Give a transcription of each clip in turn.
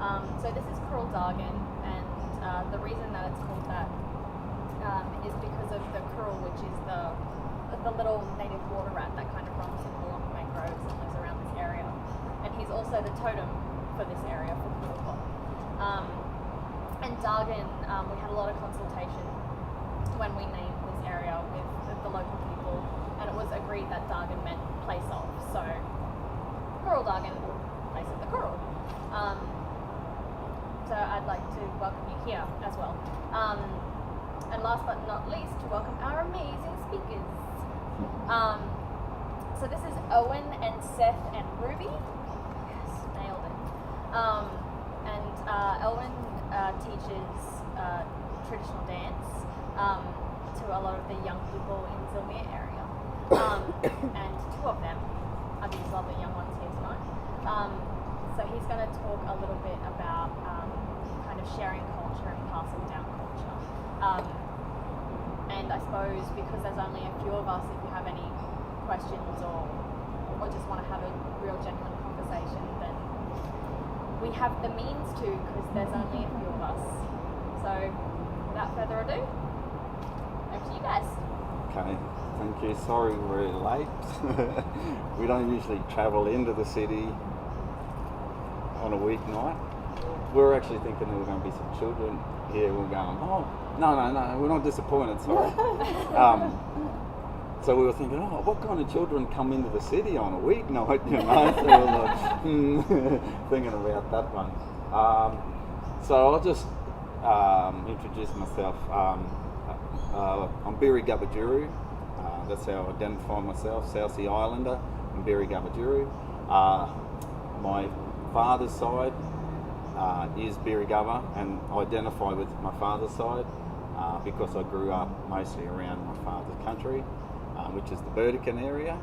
So this is Coral Dargan, and the reason that it's called that is because of the coral, which is the little native water rat that kind of runs along the mangroves and lives around this area. And he's also the totem for this area, for Cuppa. And Dargan, we had a lot of consultation when we named this area with the local people, and it was agreed that Dargan meant place of. So Coral Dargan, place of the coral. So I'd like to welcome you here as well. And last but not least, to welcome our amazing speakers. So this is Owen and Seth and Ruby. Yes, nailed it. And Owen teaches traditional dance to a lot of the young people in Zillmere area. And two of them are these lovely young ones here tonight. So he's going to talk a little bit about kind of sharing culture and passing down culture. And I suppose because there's only a few of us, if you have any questions or just want to have a real genuine conversation, then we have the means to, because there's only a few of us. So without further ado, over to you guys. Okay, thank you. Sorry we're late. We don't usually travel into the city on a weeknight. We're actually thinking there were going to be some children here. We're going, oh, no, we're not disappointed, sorry. So we were thinking, oh, what kind of children come into the city on a weeknight, you know? So we were like, thinking about that one. So I'll just introduce myself. I'm Biri Gabajuru. That's how I identify myself, South Sea Islander. I'm Biri Gabajuru. My father's side is Birigava, and I identify with my father's side because I grew up mostly around my father's country, which is the Burdekin area,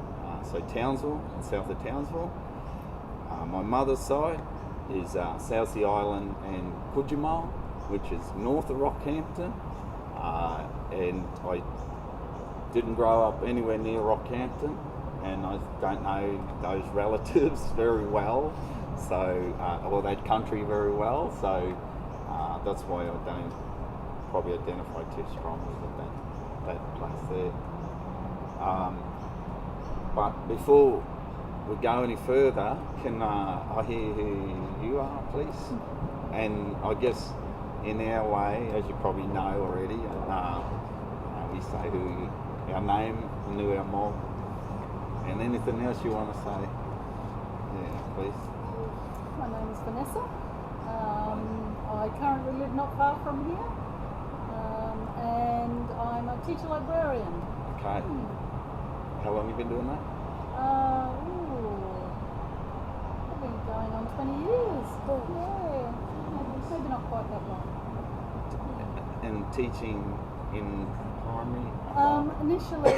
so Townsville and south of Townsville. My mother's side is South Sea Island and Coodjamal, which is north of Rockhampton, and I didn't grow up anywhere near Rockhampton, and I don't know those relatives very well, so or that country very well, so that's why I don't probably identify too strongly with that place there. But before we go any further, can I hear who you are, please? And I guess in our way, as you probably know already, we say our name and who our mob, and anything else you want to say. Yeah, please. My name is Vanessa. I currently live not far from here, and I'm a teacher librarian. Okay. How long have you been doing that? I've been going on 20 years. Yeah, maybe not quite that long. And teaching in primary? Initially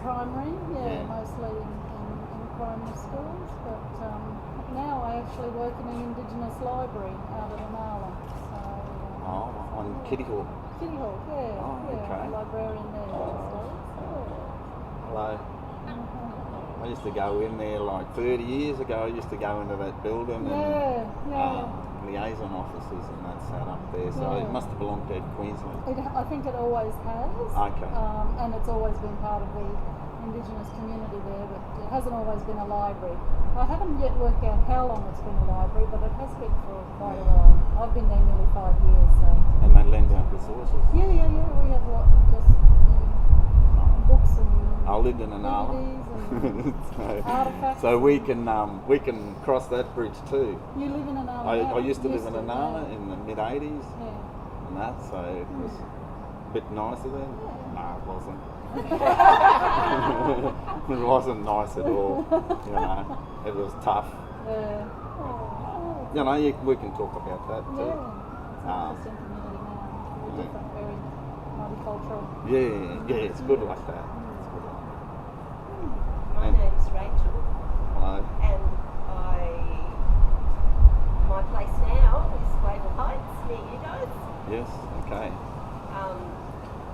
primary, Yeah. mostly in primary schools, but now I actually work in an Indigenous library out in Inala. So, On Kitty Hawk. Kitty Hawk, yeah. Oh, okay. Librarian there. Hello. I used to go in there like 30 years ago. I used to go into that building and liaison officers and that sat up there. So it must have belonged to Queensland. I think it always has. Okay. And it's always been part of the Indigenous community there, but it hasn't always been a library. I haven't yet worked out how long it's been a library, but it has been for quite a while. I've been there nearly 5 years. So. And they lend out resources? Yeah. We have books and I lived in Inala. artifacts. So we can cross that bridge too. You live in Inala? I used to live in Inala in the mid-80s Yeah. and that, so it was a bit nicer then. No, it wasn't. It wasn't nice at all, you know. It was tough. You know, we can talk about that too. It's an interesting community now. Very different, very multicultural. Yeah, it's good like that. It's good like that. My name's Rachel, Hello. and my place now is Wavell Heights, near you guys. Yes, okay.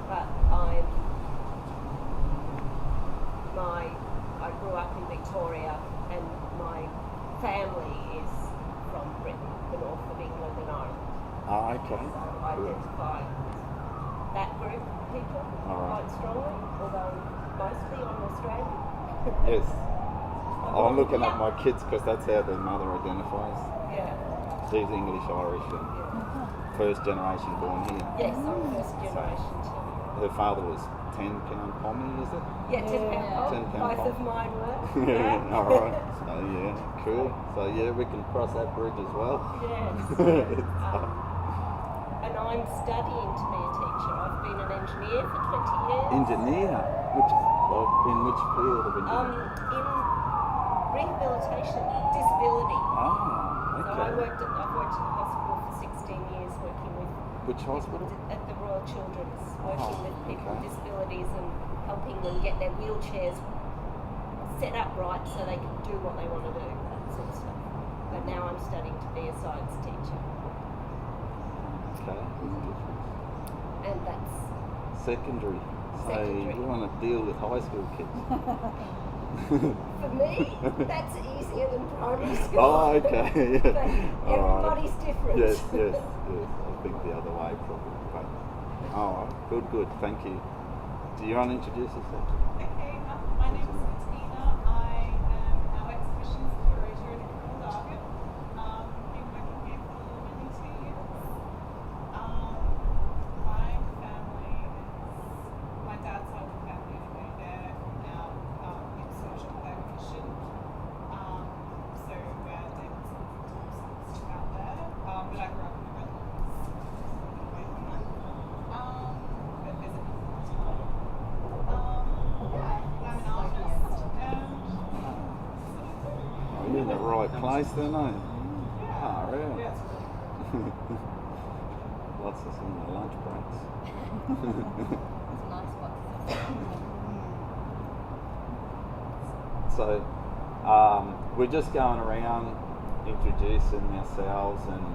But I grew up in Victoria, and my family is from Britain, the north of England and Ireland. Ah, okay. So I Good. identify that group of people Alright. quite strongly, although mostly I'm Australian. Yes. I'm looking at my kids because that's how their mother identifies. Yeah. She's English, Irish, and first generation born here. Yes, I'm first generation too. Her father was £10 pommy, is it? Yeah, £10 £10 both pop. of mine were. Yeah. All right. So yeah, cool. So yeah, we can cross that bridge as well. Yes. And I'm studying to be a teacher. I've been an engineer for 20 years. Engineer. In which field of engineering? In rehabilitation, disability. Ah, So okay. I've worked in the hospital for 16 years working with Which hospital? at the Royal Children's, working with people with okay. disabilities and helping them get their wheelchairs set up right so they can do what they want to do, that sort of stuff. But now I'm studying to be a science teacher, Okay. and that's Secondary. So Secondary. you want to deal with high school kids? for me. That's easier than primary school. Oh, okay. But Yeah. All right. everybody's different. Yes. I think the other way probably. But, all right. Good. Thank you. Do you want to introduce yourself? Okay, my name is Bettina. I am our exhibitions curator at Equal Dargan. Been working here for nearly 2 years. My family is, my dad's side of the family anyway, they're now in social recognition. So we're doing some stuff out there. But I grew up in the Redlands, away from that. But visiting all the time. I'm an artist and Oh, you're in the right place then, aren't you? Ah, really? yeah, Lots of in the lunch breaks. It's a nice spot. So, we're just going around introducing ourselves and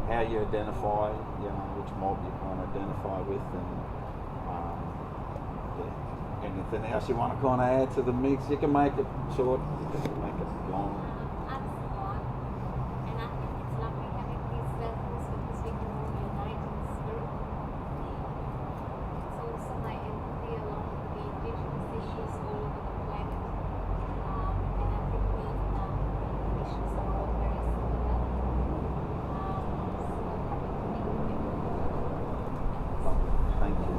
how you identify, which mob you kind of identify with, and anything else you want to kind of add to the mix. You can make it short, you can make it long. That's odd. And I think it's lovely having these levels because we can all unite in spirit. It's also my empathy along the indigenous issues all over the planet. And I think the issues are all very similar. Thank you.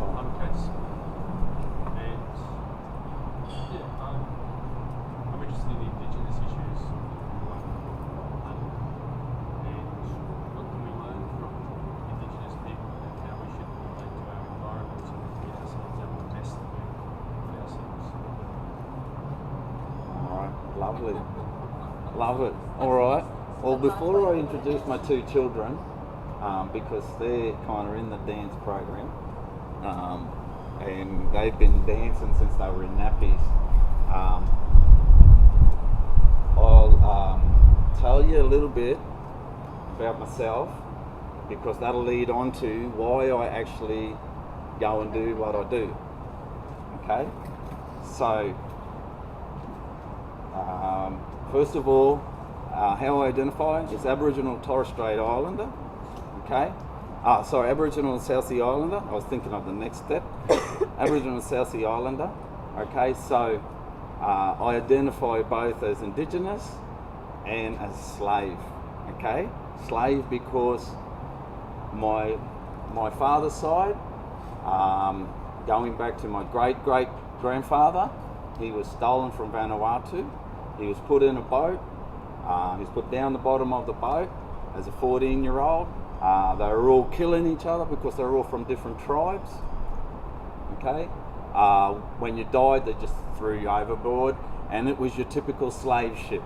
I'm Chris, and yeah, I'm interested in Indigenous issues, and what can we learn from Indigenous people and how we should relate to our environment and get ourselves out of the mess that we put ourselves. Alright, lovely. Love it. Alright. Well, before I introduce my two children, because they're kind of in the dance program, and they've been dancing since they were in nappies, I'll tell you a little bit about myself, because that'll lead on to why I actually go and do what I do. Okay? So, first of all, how I identify is Aboriginal Torres Strait Islander. Okay? Aboriginal and South Sea Islander. I was thinking of the next step. Aboriginal and South Sea Islander. Okay, so I identify both as Indigenous and as slave. Okay? Slave because my father's side, going back to my great-great-grandfather, he was stolen from Vanuatu. He was put in a boat. He was put down the bottom of the boat as a 14-year-old. They were all killing each other because they were all from different tribes. Okay? When you died, they just threw you overboard, and it was your typical slave ship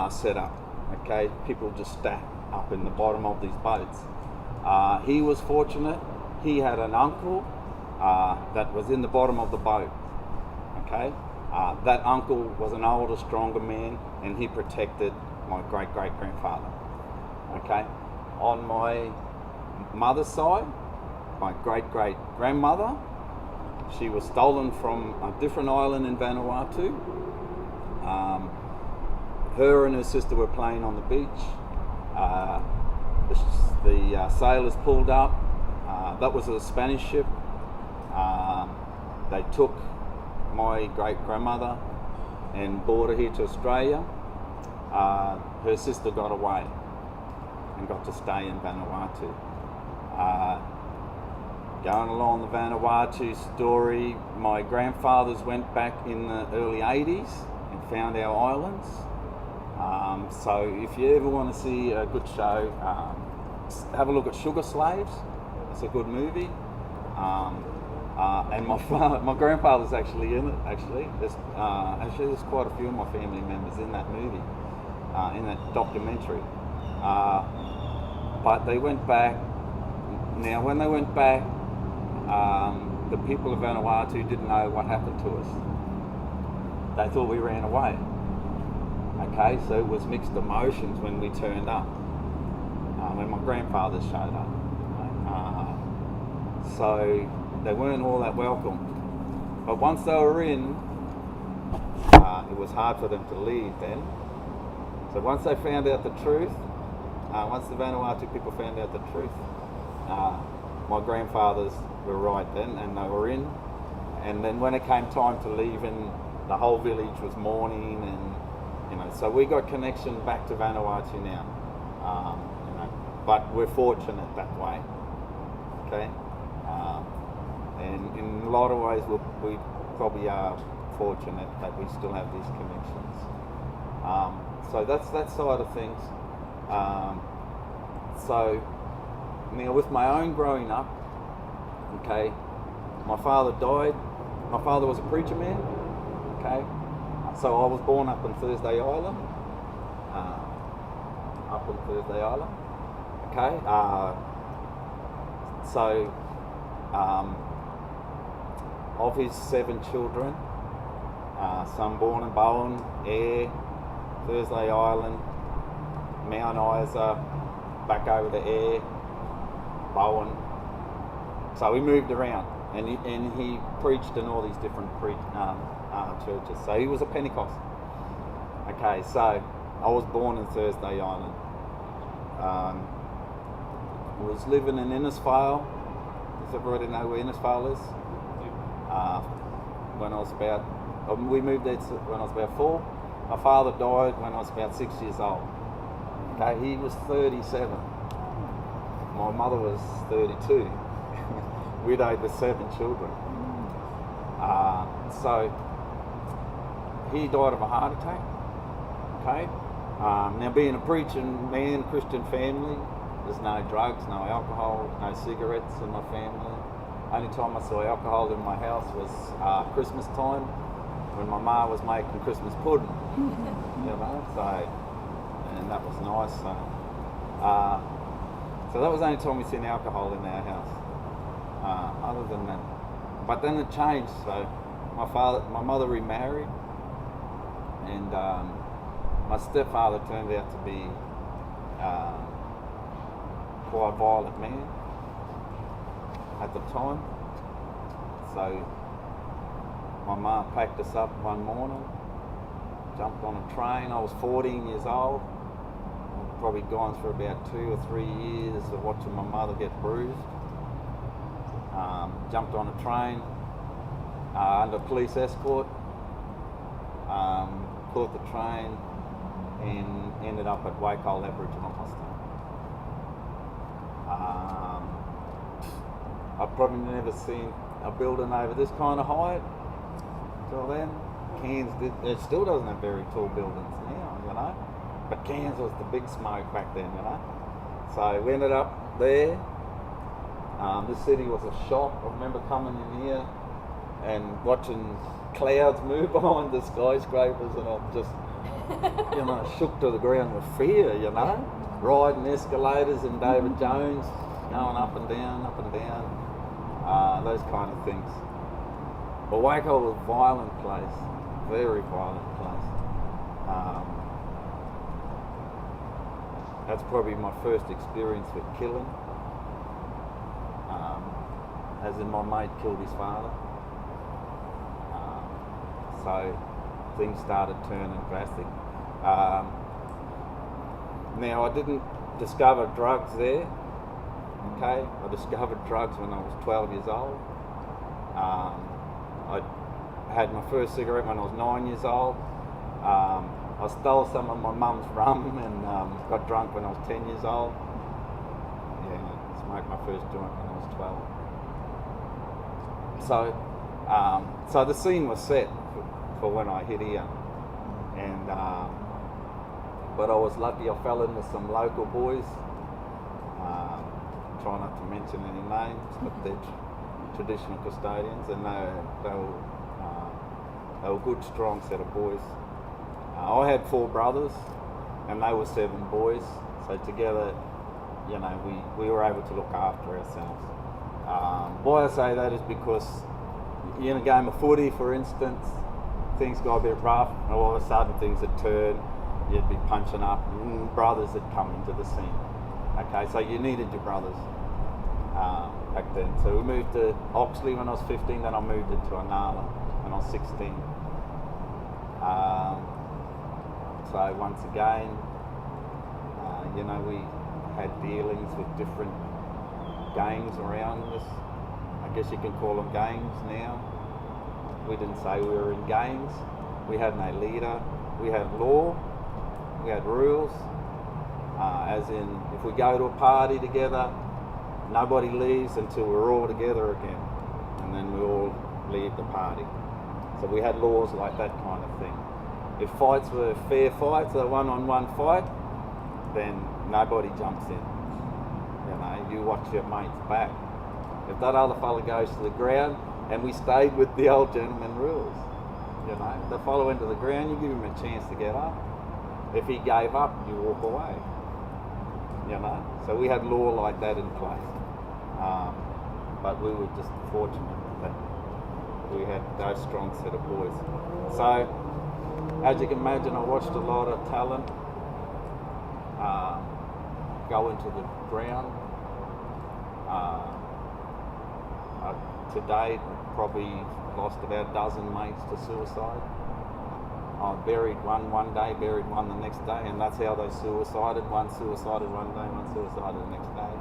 setup. Okay? People just stacked up in the bottom of these boats. He was fortunate. He had an uncle that was in the bottom of the boat. Okay? That uncle was an older, stronger man, and he protected my great-great-grandfather. Okay? On my mother's side, my great-great-grandmother, she was stolen from a different island in Vanuatu. her and her sister were playing on the beach. The sailors pulled up. That was a Spanish ship. They took my great-grandmother and brought her here to Australia. Her sister got away and got to stay in Vanuatu. Going along the Vanuatu story, my grandfathers went back in the early 80s and found our islands. So if you ever want to see a good show, have a look at Sugar Slaves. It's a good movie. And my grandfather's actually in it. There's quite a few of my family members in that movie, in that documentary. But they went back. Now, when they went back, the people of Vanuatu didn't know what happened to us. They thought we ran away. Okay, so it was mixed emotions when we turned up, when my grandfather showed up. So they weren't all that welcome. But once they were in, it was hard for them to leave then. So once they found out the truth, once the Vanuatu people found out the truth, my grandfathers were right then, and they were in. And then when it came time to leave, and the whole village was mourning, and so we got connection back to Vanuatu now. But we're fortunate that way. Okay, and in a lot of ways, we probably are fortunate that we still have these connections. So that's that side of things. So now with my own growing up, okay, my father died. My father was a preacher man, okay, so I was born up in Thursday Island, okay, so of his 7 children, some born in Bowen, Ayr, Thursday Island, Mount Isa, back over to Ayr, Bowen. So we moved around, and he preached in all these different churches. So he was a Pentecost. Okay, so I was born in Thursday Island. Was living in Innisfail. Does everybody know where Innisfail is? When I was about, we moved there when I was about 4. My father died when I was about 6 years old. Okay, he was 37. My mother was 32. Widowed with 7 children. So he died of a heart attack. Okay. Now being a preaching man, Christian family, there's no drugs, no alcohol, no cigarettes in my family. Only time I saw alcohol in my house was Christmas time, when my ma was making Christmas pudding. So, and that was nice. So that was the only time we seen alcohol in our house. Other than that, but then it changed. So my mother remarried, and my stepfather turned out to be quite a violent man at the time. So my mum packed us up one morning, jumped on a train. I was 14 years old. I'd probably gone through about 2 or 3 years of watching my mother get bruised. Jumped on a train under police escort, caught the train, and ended up at Waikol Aboriginal Hospital. I've probably never seen a building over this kind of height till then. Cairns it still doesn't have very tall buildings now, but Cairns was the big smoke back then, So we ended up there. This city was a shock. I remember coming in here and watching clouds move behind the skyscrapers, and I'm just, shook to the ground with fear, Riding escalators in David Jones, going up and down, those kind of things. But Waikol was a violent place, very violent place. That's probably my first experience with killing. As in, my mate killed his father. So things started turning drastic. Now, I didn't discover drugs there. Okay, I discovered drugs when I was 12 years old. I had my first cigarette when I was 9 years old. I stole some of my mum's rum and got drunk when I was 10 years old. Yeah, smoked my first joint when I was 12. So the scene was set for when I hit here. And but I was lucky. I fell in with some local boys. Try not to mention any names, but they're traditional custodians, and they were a good, strong set of boys. I had 4 brothers, and they were 7 boys. So together, you know, we were able to look after ourselves. Why I say that is because in a game of footy, for instance, things got a bit rough, and all of a sudden things would turn. You'd be punching up, and brothers had come into the scene. Okay, so you needed your brothers back then. So we moved to Oxley when I was 15, then I moved into Anala when I was 16. So once again, you know, we had dealings with different gangs around us. I guess you can call them gangs now. We didn't say we were in gangs. We had no leader. We had law. We had rules. As in, if we go to a party together, nobody leaves until we're all together again, and then we all leave the party. So we had laws like that kind of thing. If fights were fair fights, a one-on-one fight, then nobody jumps in. You know, you watch your mate's back. If that other fella goes to the ground, and we stayed with the old gentleman rules, you know, the fellow went to the ground, you give him a chance to get up. If he gave up, you walk away. You know, so we had law like that in place. But we were just fortunate that we had those strong set of boys. So, as you can imagine, I watched a lot of talent go into the ground. To date, probably lost about a dozen mates to suicide. I buried one day, buried one the next day, and that's how they suicided. One suicided one day, one suicided the next day.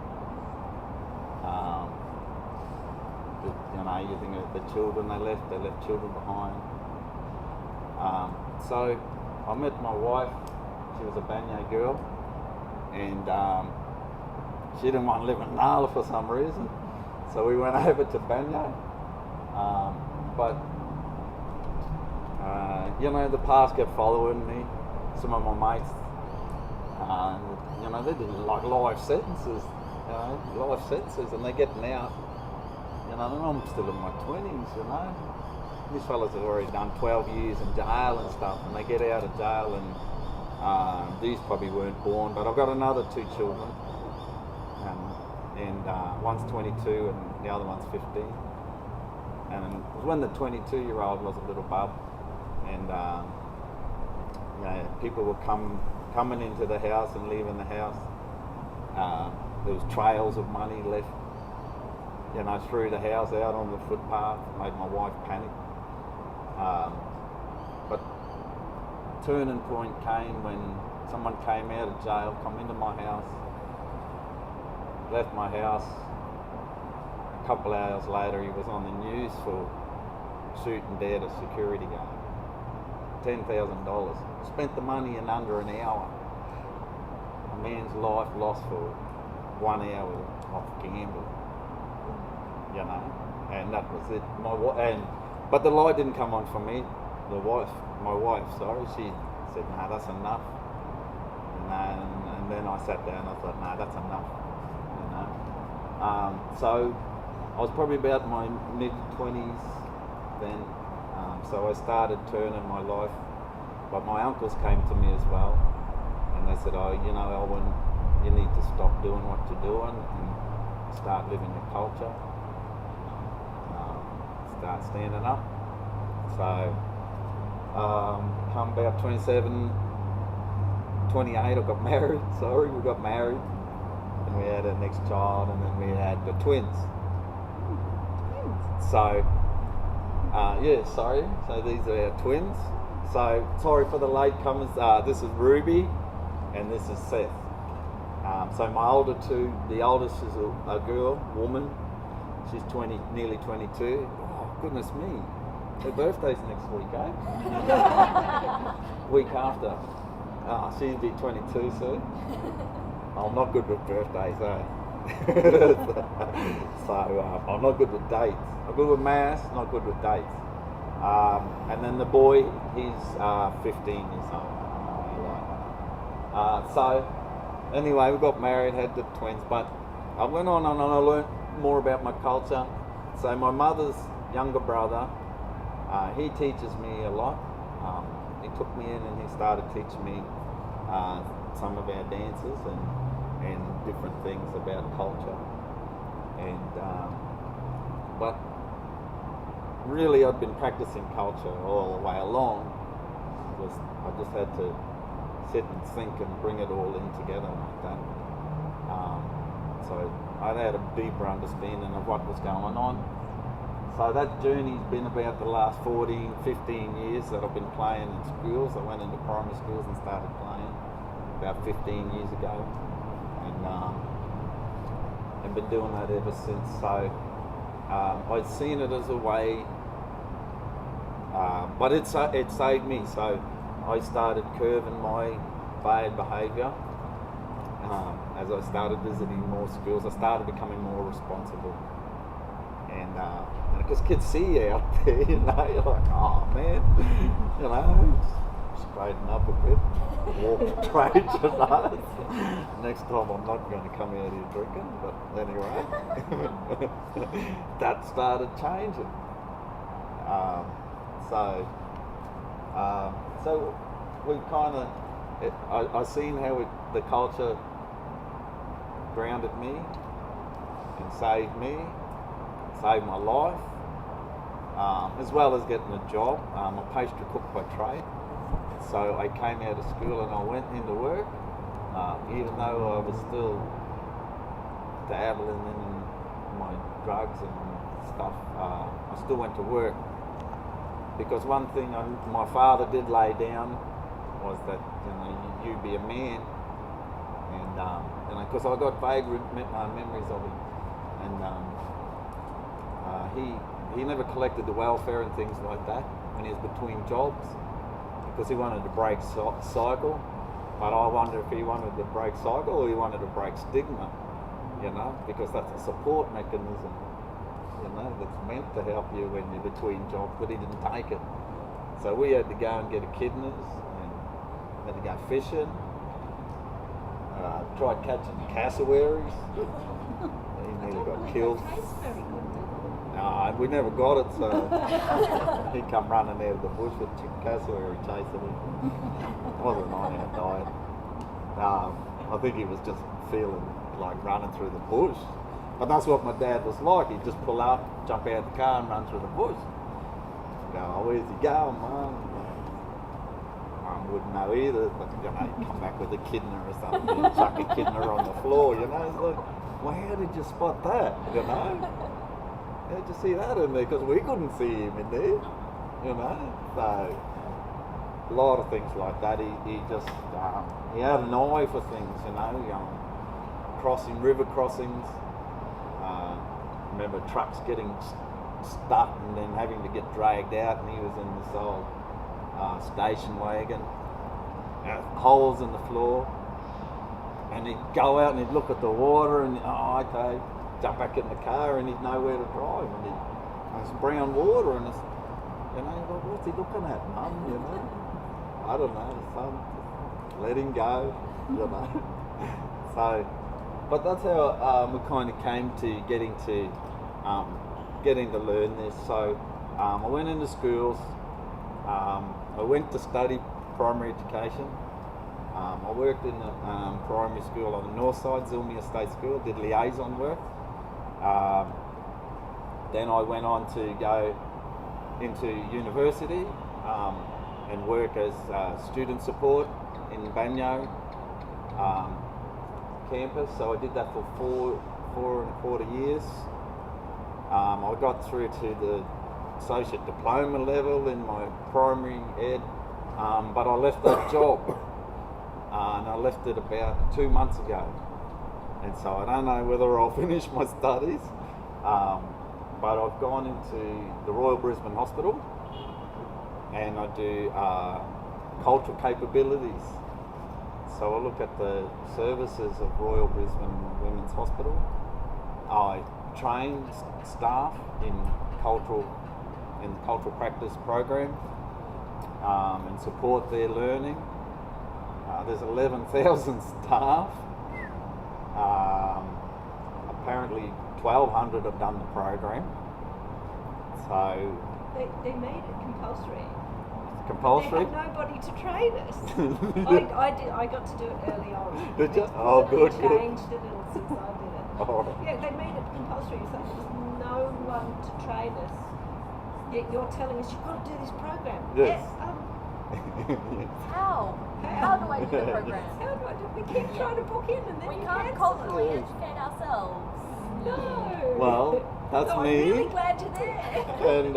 You know, you think of the children they left children behind. So I met my wife. She was a Banya girl, and she didn't want to live in Nala for some reason. So we went over to Banya. But you know, the past kept following me. Some of my mates, you know, they did like life sentences, and they're getting out. You know, and I'm still in my 20s, you know. These fellas have already done 12 years in jail and stuff, and they get out of jail, and these probably weren't born, but I've got another 2 children, and one's 22 and the other one's 15. And it was when the 22-year-old was a little bub, and you know, people were coming into the house and leaving the house. There was trails of money left, you know, through the house out on the footpath. Made my wife panic. But turning point came when someone came out of jail, come into my house, left my house. A couple hours later, he was on the news for shooting dead a security guard. $10,000. Spent the money in under an hour. A man's life lost for 1 hour off gambling. You know, and that was it. But the light didn't come on for me. My wife, she said, "No, that's enough." And then I sat down. I thought, "No, that's enough." You know. So I was probably about my mid-20s then. So I started turning my life. But my uncles came to me as well, and they said, "Oh, you know, Elwyn, you need to stop doing what you're doing and start living your culture. Start standing up." So come about 27, 28, I got married. We got married, and we had our next child, and then we had the twins. So so these are our twins. So sorry for the latecomers. This is Ruby, and this is Seth. So my older two, the oldest is a girl, woman. She's 20, nearly 22. Oh goodness me, her birthday's next week, eh? Week after. She'll be 22 soon. I'm not good with birthdays, eh? So I'm not good with dates. I'm good with maths, not good with dates. And then the boy, he's 15 years old. So anyway, we got married, had the twins, but I went on and I learned more about my culture. So my mother's younger brother, he teaches me a lot. He took me in and he started teaching me some of our dances and different things about culture. And but really, I'd been practicing culture all the way along. I just had to sit and think and bring it all in together like that. So I had a deeper understanding of what was going on. So that journey's been about the last 14, 15 years that I've been playing in schools. I went into primary schools and started playing about 15 years ago, and been doing that ever since. So I've seen it as a way, but it saved me. So I started curbing my bad behaviour. As I started visiting more schools, I started becoming more responsible. And because kids see you out there, you know, you're like, oh man, you know, straighten up a bit, walk straight, you know. Next time I'm not going to come out here drinking, but anyway, that started changing. So we kind of, I seen how the culture grounded me and saved me. Saved my life, as well as getting a job. I'm a pastry cook by trade, so I came out of school and I went into work, even though I was still dabbling in my drugs and stuff. I still went to work, because one thing my father did lay down was that, you know, you be a man, and you know, because I got vague memories of him, and he never collected the welfare and things like that when he was between jobs, because he wanted to break cycle. But I wonder if he wanted to break cycle or he wanted to break stigma, you know, because that's a support mechanism, you know, that's meant to help you when you're between jobs, but he didn't take it. So we had to go and get echidnas and had to go fishing. Tried catching cassowaries. He nearly got killed. We never got it, so he come running out of the bush with cassowary chasing him. Wasn't on our diet. I think he was just feeling like running through the bush. But that's what my dad was like. He'd just pull up, jump out of the car and run through the bush. Go, oh, where's he going, Mum? Mum wouldn't know either, but you know, he'd come back with a echidna or something and chuck a echidna on the floor, you know. It's like, well, how did you spot that, you know? How'd you see that in there? Because we couldn't see him in there, you know. So a lot of things like that. He just he had an eye for things, you know. River crossings. Remember trucks getting stuck and then having to get dragged out, and he was in this old station wagon. Holes in the floor, and he'd go out and he'd look at the water and okay. Jump back in the car and he'd know where to drive, and it's brown water and it's, you know, like, what's he looking at, Mum, you know? I don't know, son, let him go, you know. So, but that's how we kind of came to getting to learn this. So I went into schools, I went to study primary education. I worked in a primary school on the north side, Zillmere State School, did liaison work. Then I went on to go into university and work as student support in Banyo campus. So I did that for four and a quarter years. I got through to the associate diploma level in my primary ed But I left that job, and I left it about 2 months ago. And so I don't know whether I'll finish my studies, but I've gone into the Royal Brisbane Hospital, and I do cultural capabilities. So I look at the services of Royal Brisbane Women's Hospital. I train staff in the cultural practice program, and support their learning. There's 11,000 staff. Apparently 1,200 have done the program. So They made it compulsory. compulsory. They had nobody to train us. I got to do it early on. Did you? It's Oh, probably good, good. changed a little since I did it. Oh. Yeah, they made it compulsory, so there's no one to train us. Yet you're telling us you've got to do this program. Yes. How? How do I do the program? How do I do? We keep trying to book in and then We you can't cancel. culturally educate ourselves. No. Well, that's so me. I'm really glad you're there. And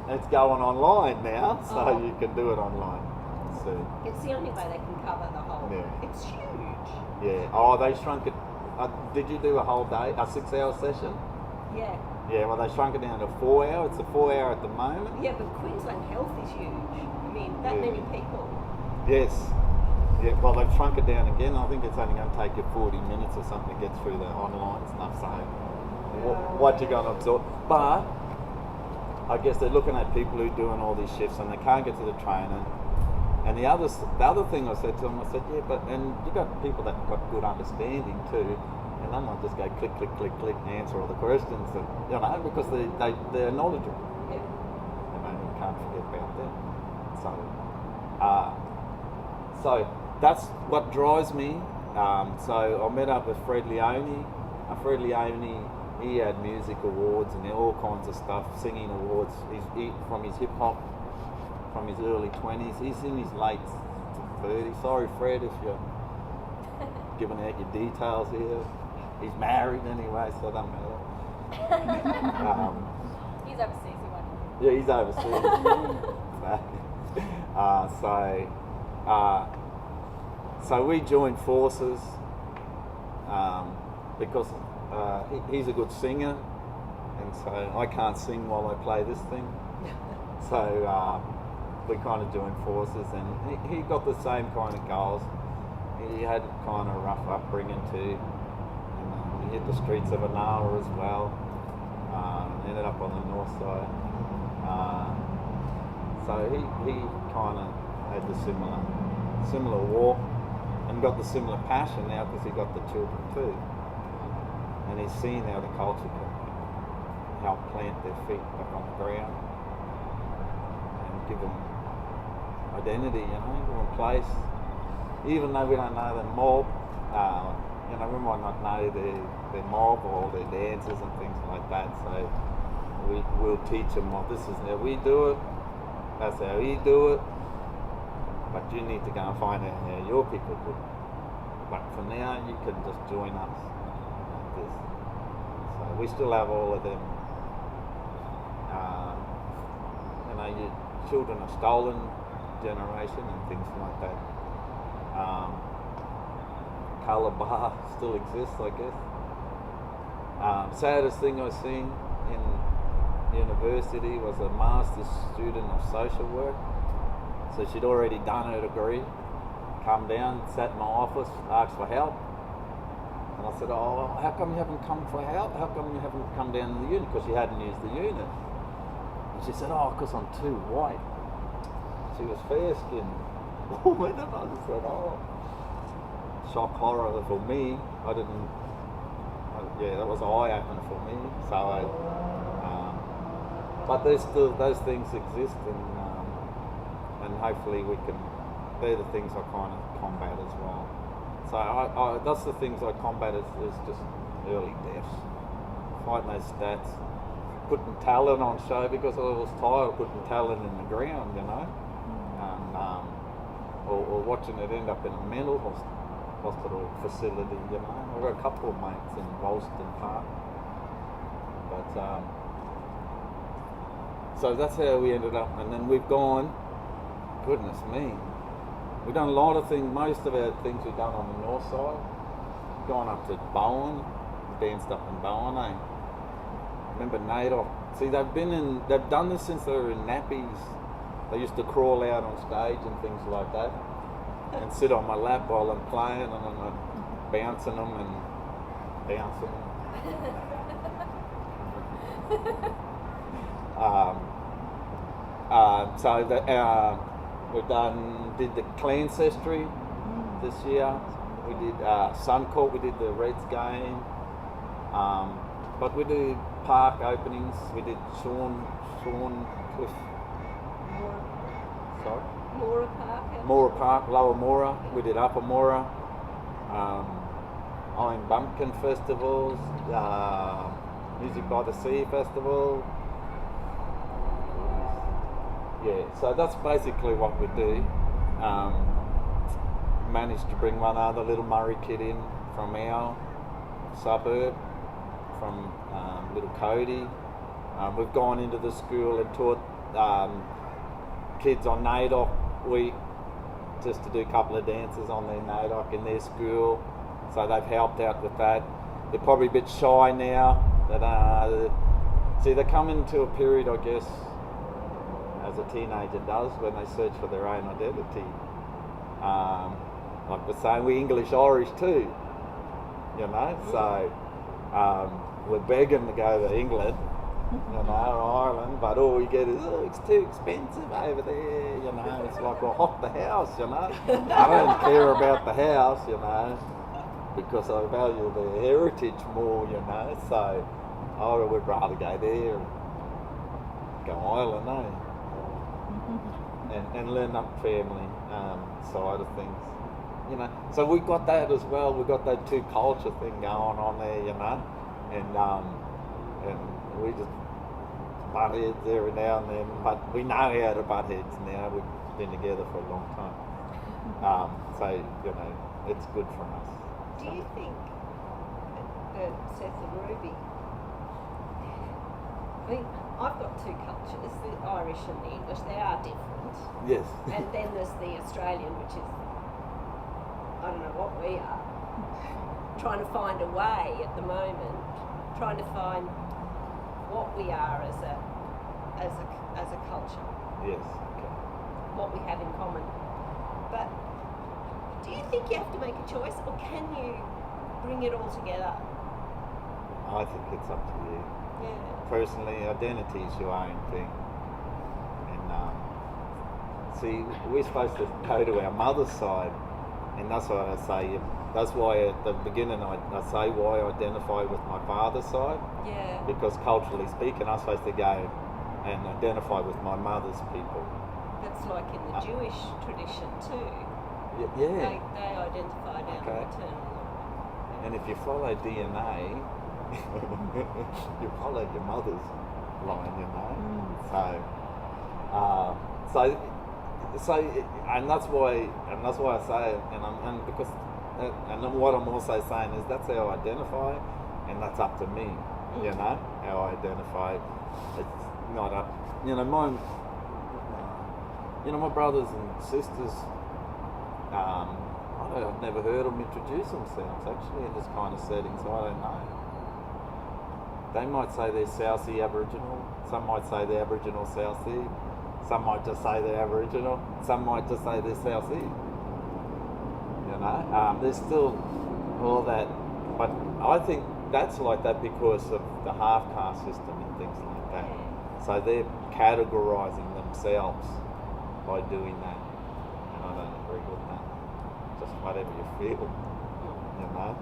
it's going online now, so Oh. you can do it online. So It's the only way they can cover the whole. Yeah. It's huge. yeah. Oh, they shrunk it. Did you do a whole day, a 6-hour session? Yeah. Yeah. Well, they shrunk it down to 4 hours. It's a 4-hour at the moment. Yeah, but Queensland Health is huge. I mean, that Yeah. many people. Yes. Yeah. Well, they've shrunk it down again. I think it's only going to take you 40 minutes or something to get through the online stuff. So what you're going to absorb, but I guess they're looking at people who are doing all these shifts and they can't get to the training. And the other thing I said to them, I said, yeah, but and you got people that got good understanding too, and they might just go click, click, click, click, and answer all the questions, and, you know, because they're knowledgeable. Yeah. You know, you can't forget about that. So that's what drives me. So I met up with Fred Leone. Fred Leone, he had music awards and all kinds of stuff, singing awards. He's from his hip hop, from his early 20s. He's in his late 30s. Sorry, Fred, if you're giving out your details here. He's married anyway, so it doesn't matter. He's overseas, he won't. Yeah, he's overseas. So we joined forces because he's a good singer, and so I can't sing while I play this thing. So we kind of joined forces, and he got the same kind of goals. He had kind of rough upbringing too. And, he hit the streets of Anara as well. Ended up on the north side. So he kind of had the similar walk and got the similar passion now because he got the children too. And he's seen how the culture can help plant their feet back on the ground and give them identity, you know, give them place. Even though we don't know their mob, you know, we might not know their mob or their dances and things like that. So we'll teach them, well, this is how we do it, that's how you do it, but you need to go and find out how your people do it. But for now, you can just join us like this. So we still have all of them. You know, your children are stolen generation and things like that. Colour bar still exists, I guess. Saddest thing I seen in university was a master's student of social work. So she'd already done her degree, come down, sat in my office, asked for help. And I said, oh, how come you haven't come for help? How come you haven't come down to the unit? Because she hadn't used the unit. And she said, oh, because I'm too white. She was fair-skinned. And I said, oh, shock horror for me. Yeah, that was an eye-opener for me. So but there's still, those things exist, and hopefully we can, they're the things I kind of combat as well. So I that's the things I combat is just early deaths, fighting those stats, putting talent on show because I was tired of putting talent in the ground, you know, and or watching it end up in a mental hospital facility, you know. I've got a couple of mates in Wollston Park, but so that's how we ended up, and then we've gone goodness me. We've done a lot of things. Most of our things we've done on the north side. Gone up to Bowen, danced up in Bowen, eh? Remember Nader? See, they've done this since they were in nappies. They used to crawl out on stage and things like that, and sit on my lap while I'm playing, and I'm bouncing them and bouncing them. Did the Clancestry this year. We did Suncorp, we did the Reds game, but we did park openings. We did Sean Cliff. Sorry? Moora Park, Lower Moora. We did Upper Moora. Iron Bumpkin festivals, Music by the Sea festival. Yeah, so that's basically what we do. Managed to bring one other little Murray kid in from our suburb, from little Cody. We've gone into the school and taught kids on NAIDOC week just to do a couple of dances on their NAIDOC in their school. So they've helped out with that. They're probably a bit shy now. See, they come into a period, I guess, as a teenager does, when they search for their own identity. Like we're saying, we're English-Irish too, you know, so we're begging to go to England, you know, or Ireland, but all we get is, oh, it's too expensive over there, you know, it's like, well, hop the house, you know. I don't care about the house, you know, because I value the heritage more, you know, so I would rather go there and go Ireland, and learn up family side of things, you know. So we got that as well. We got that two culture thing going on there, you know, and we just butt heads every now and then. But we know how to butt heads now. We've been together for a long time, so you know it's good for us. Do you think that Seth and Ruby? I mean, I've got two cultures, the Irish and the English. They are different. Yes. And then there's the Australian, which is, I don't know what we are. Trying to find a way at the moment, trying to find what we are as a culture. Yes. Okay. What we have in common. But do you think you have to make a choice, or can you bring it all together? I think it's up to you. Yeah. Personally, identity is your own thing, and see, we're supposed to go to our mother's side, and that's what I say. That's why at the beginning I say why I identify with my father's side. Yeah. Because culturally speaking, I'm supposed to go and identify with my mother's people. That's like in the Jewish tradition too. Yeah. They identify down the maternal line. And if you follow DNA, you follow your mother's line, you know. So, and that's why I say it, and what I'm also saying is that's how I identify, and that's up to me, you know, how I identify. It's not up, you know, my brothers and sisters. I've never heard them introduce themselves actually in this kind of setting, so I don't know. They might say they're Southie Aboriginal, some might say they're Aboriginal Southie, some might just say they're Aboriginal, some might just say they're Southie. You know, there's still all that, but I think that's like that because of the half-caste system and things like that. So they're categorising themselves by doing that, and I don't agree with that. Just whatever you feel, you know.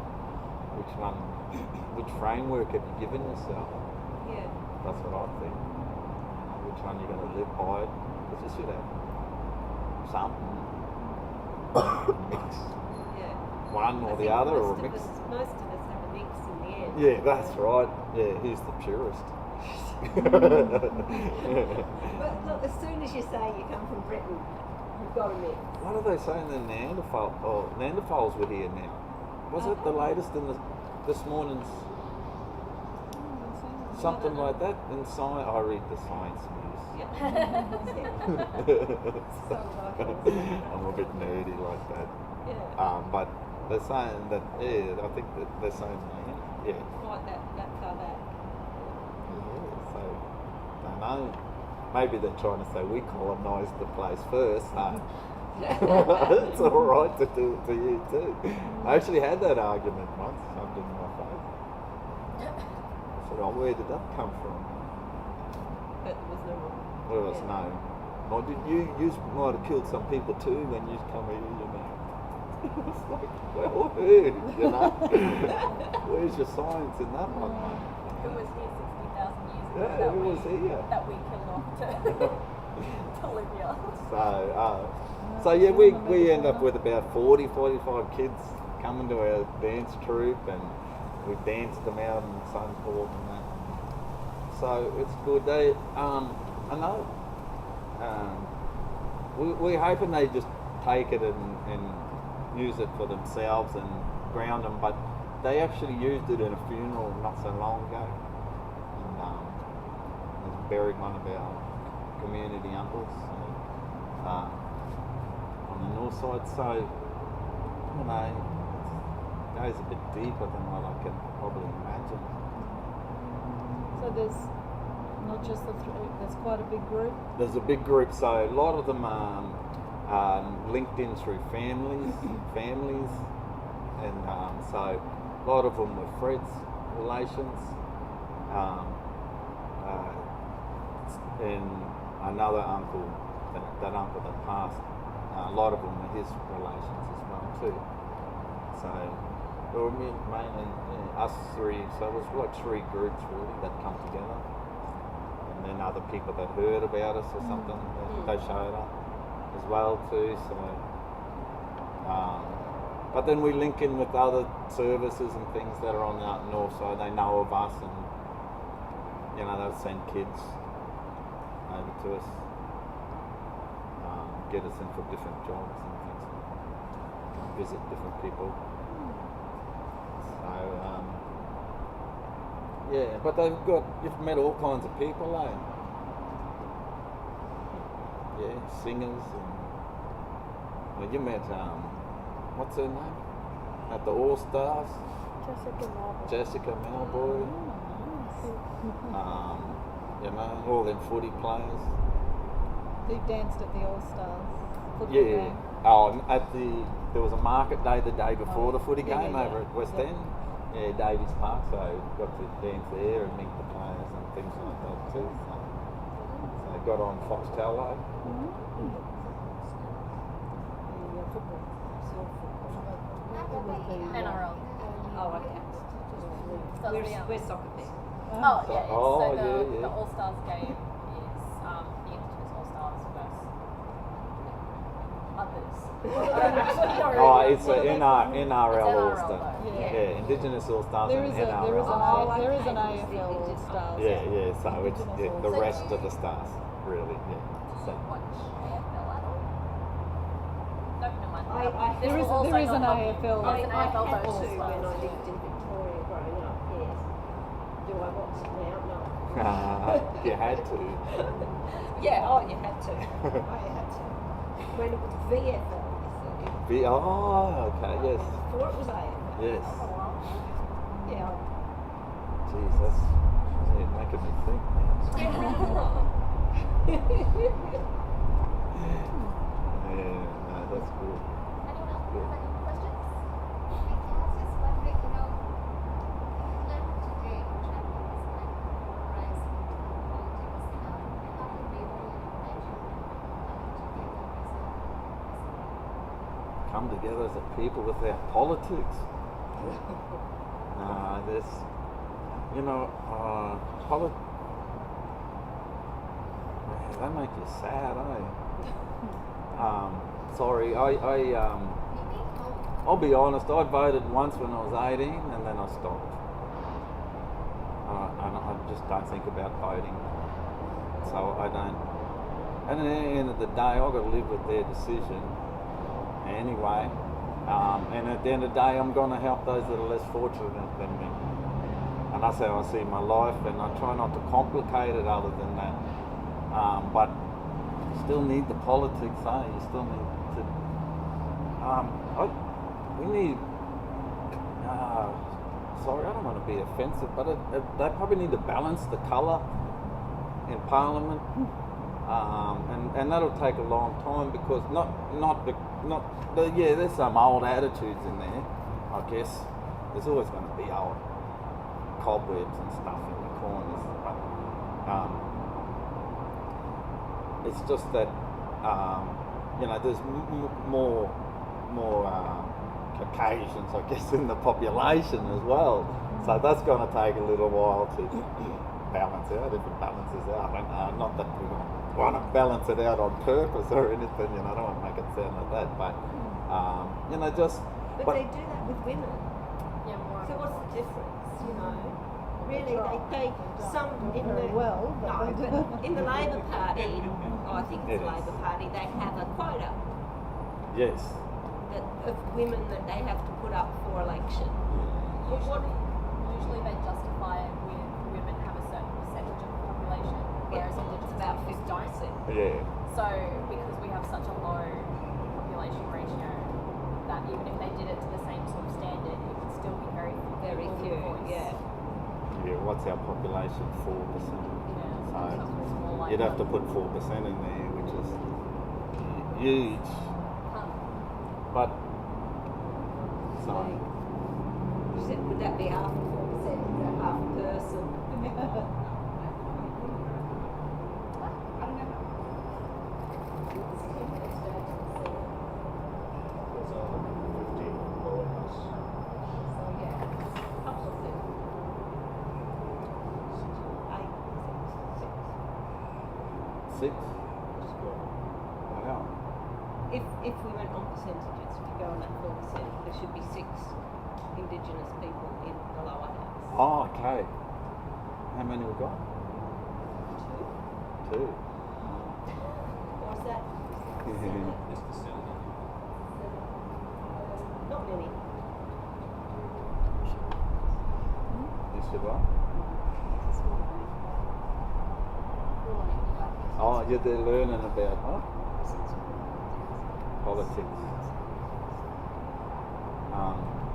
Which framework have you given yourself? Yeah. That's what I think. Which one you're going to live by? Because you should have something. Mix. Yeah. One or I the think other, or most mix. of us have a mix in the end. Yeah, that's right. Yeah, who's the purist? But look, as soon as you say you come from Britain, you've got a mix. What are they saying? The Neanderthals were here now. Was it the latest in this morning's? something like that. And science, I read the science news. Yeah. I'm a bit nerdy like that. Yeah. But they're saying that, yeah, I think that they're saying, yeah. Like that far back. Yeah, so, don't know. Maybe they're trying to say we colonised the place first. No. It's all right to do it to you too. I actually had that argument once, something in my face. I said, oh, where did that come from? But there was no more. Well, it's no. Well, you might have killed some people too when you come here, you know. It's like, well, who, you know? Where's your science in that one, mate? Who was here 60,000 years ago? Yeah, who was here? That we killed off to live here. So yeah, we end up with about 40, 45 kids coming to our dance troupe, and we danced them out in Sunport and that. So it's good. They, I know. We're hoping they just take it and use it for themselves and ground them, but they actually used it in a funeral not so long ago. And they buried one of our community uncles on the north side. So, you know, it goes a bit deeper than what I can probably imagine. So there's not just the three, there's quite a big group. There's a big group, so a lot of them are linked in through families, and so a lot of them were Fred's relations, and another uncle, that uncle that passed, a lot of them were his relations as well too. So it was mainly us three, so it was like three groups really that come together. And then other people that heard about us or something, they showed up as well too. So, but then we link in with other services and things that are on the north side. They know of us, and you know they'll send kids over to us, get us in for different jobs and things, visit different people. So. Yeah, but you've met all kinds of people, eh? Yeah, singers. Well, you met, what's her name? At the All Stars? Jessica Malboy. You know, all them footy players. Who danced at the All Stars football Yeah. game? Oh, there was a market day the day before the footy game over at West End. Yeah, Davies Park, so got to dance there and meet the players and things like that too. So got on Foxtel. NRL. Oh, okay. So We're soccer fans. Oh, yeah. Oh, so yeah. the All Stars game is the Indigenous All Stars versus others. I don't actually know. Oh, it's What a are they NRL called? All It's Star. NRL though. Yeah, Indigenous All Stars There and is NRL. there is an okay. AFL All Stars. Yeah, so it's Indigenous the All rest Stars. of the stars, really. Yeah. Do So, you watch AFL at all? No, no mind. I- There is also there is an not help you. AFL. There's an I AFL had versus to when I Stars. lived in Victoria growing up, yes. Do I watch it now? No. you had to. Yeah, oh, you had to. I had to. When it was VFL, you see. Okay, yes. Before it was AFL. Yes. Yeah. Jeez, that's making me think now. Yeah, no, that's good. Anyone else have any questions? I was just wondering, learned today which I think is like rise in politics. I thought it would be very Come together as a people without politics. There's, they make you sad, eh? Sorry, I'll be honest, I voted once when I was 18 and then I stopped. I just don't think about voting. So I don't. And at the end of the day, I've got to live with their decision anyway. And at the end of the day, I'm going to help those that are less fortunate than me. and that's how I see my life, and I try not to complicate it other than that. But you still need the politics, You still need to. We need. Sorry, I don't want to be offensive, but they probably need to balance the colour in Parliament, and that'll take a long time because there's some old attitudes in there. I guess there's always going to be old cobwebs and stuff in the corners, but it's just that there's more Caucasians, I guess, in the population as well. So that's going to take a little while to balance out. If it balances out, not that we want to balance it out on purpose or anything. I don't want to make it sound like that, but But they do that with women. Yeah, more. So what's the difference? Really, they some in the but in the Labor Party, I think it's the Labor Party, they have a quota. Yes. Of women that they have to put up for election. Usually they justify it with women have a certain percentage of the population, whereas Indigenous about peoples don't. Yeah. So because we have such a low population ratio, that even if they did it to the same sort of standard, it would still be very few. voice. Yeah. Yeah. What's our population? 4%. Yeah. So More like you'd have to put 4% in there, which is huge. But Would that be half 4%? Is that half a person? I don't know. It's 10 minutes to There's 15 lower house. So yeah, it's a couple of them. 6? Wow. If we went on percentages, if you go on that 4%, there should be 6 Indigenous people in the lower house. Oh, okay. How many we got? 2. Or is that Just the Senate. not many? Yes, you are. Oh, yeah, they're learning about politics.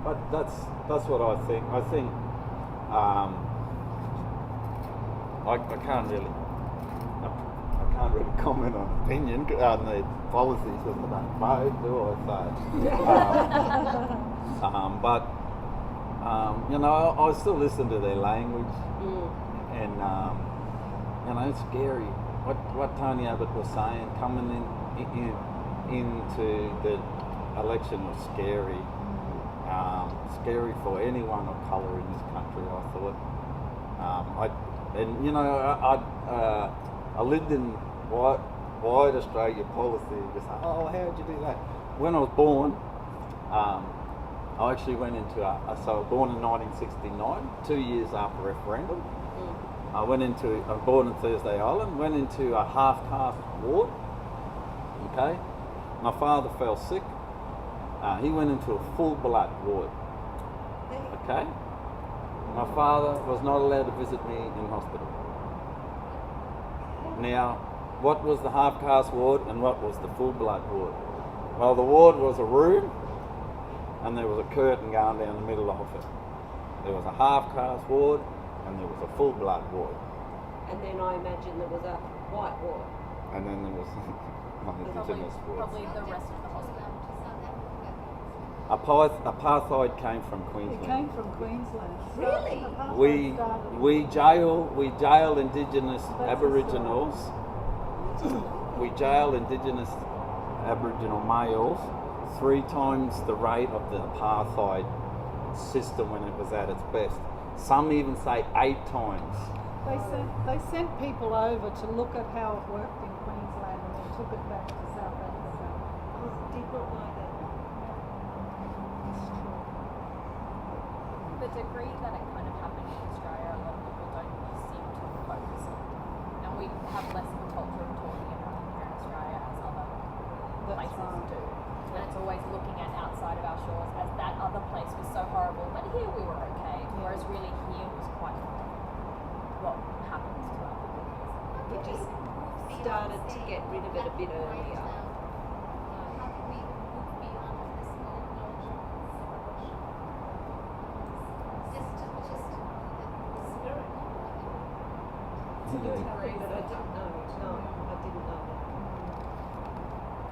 But that's what I think. I think I can't really comment on opinion on the policies because I don't vote, do I? But I still listen to their language, and it's scary. What Tony Abbott was saying coming into the election was scary. Scary for anyone of colour in this country, I thought. I lived in white Australia policy. Just oh, how'd you do that? When I was born, I actually went into so I was born in 1969, 2 years after referendum. I was born in Thursday Island, went into a half-caste ward. Okay, my father fell sick. He went into a full-blood ward. Okay, my father was not allowed to visit me in hospital. Now, what was the half-caste ward and what was the full-blood ward? Well, the ward was a room, and there was a curtain going down the middle of it. There was a half-caste ward, and there was a full-blood ward. And then I imagine there was a white ward. And then there was Indigenous wards. Probably the rest of the hospital. Apartheid came from It Queensland. came from Queensland. Really? We jail Indigenous Aboriginals. We jail Indigenous Aboriginal males 3 times the rate of the apartheid system when it was at its best. Some even say 8 times. They sent people over to look at how it worked in Queensland and then took it back to South Africa. I did not know that. The degree that it kind of happened in Australia, a lot of people don't seem to focus on. And we have less of a culture of talking about it here in Australia as other places do. And it's always looking at outside of our shores as that other place was so horrible, but here we were okay. Whereas really here was quite started to get rid of it a bit earlier. How can we move beyond this old notion? Just the spirit. But I didn't know. No, I didn't know that.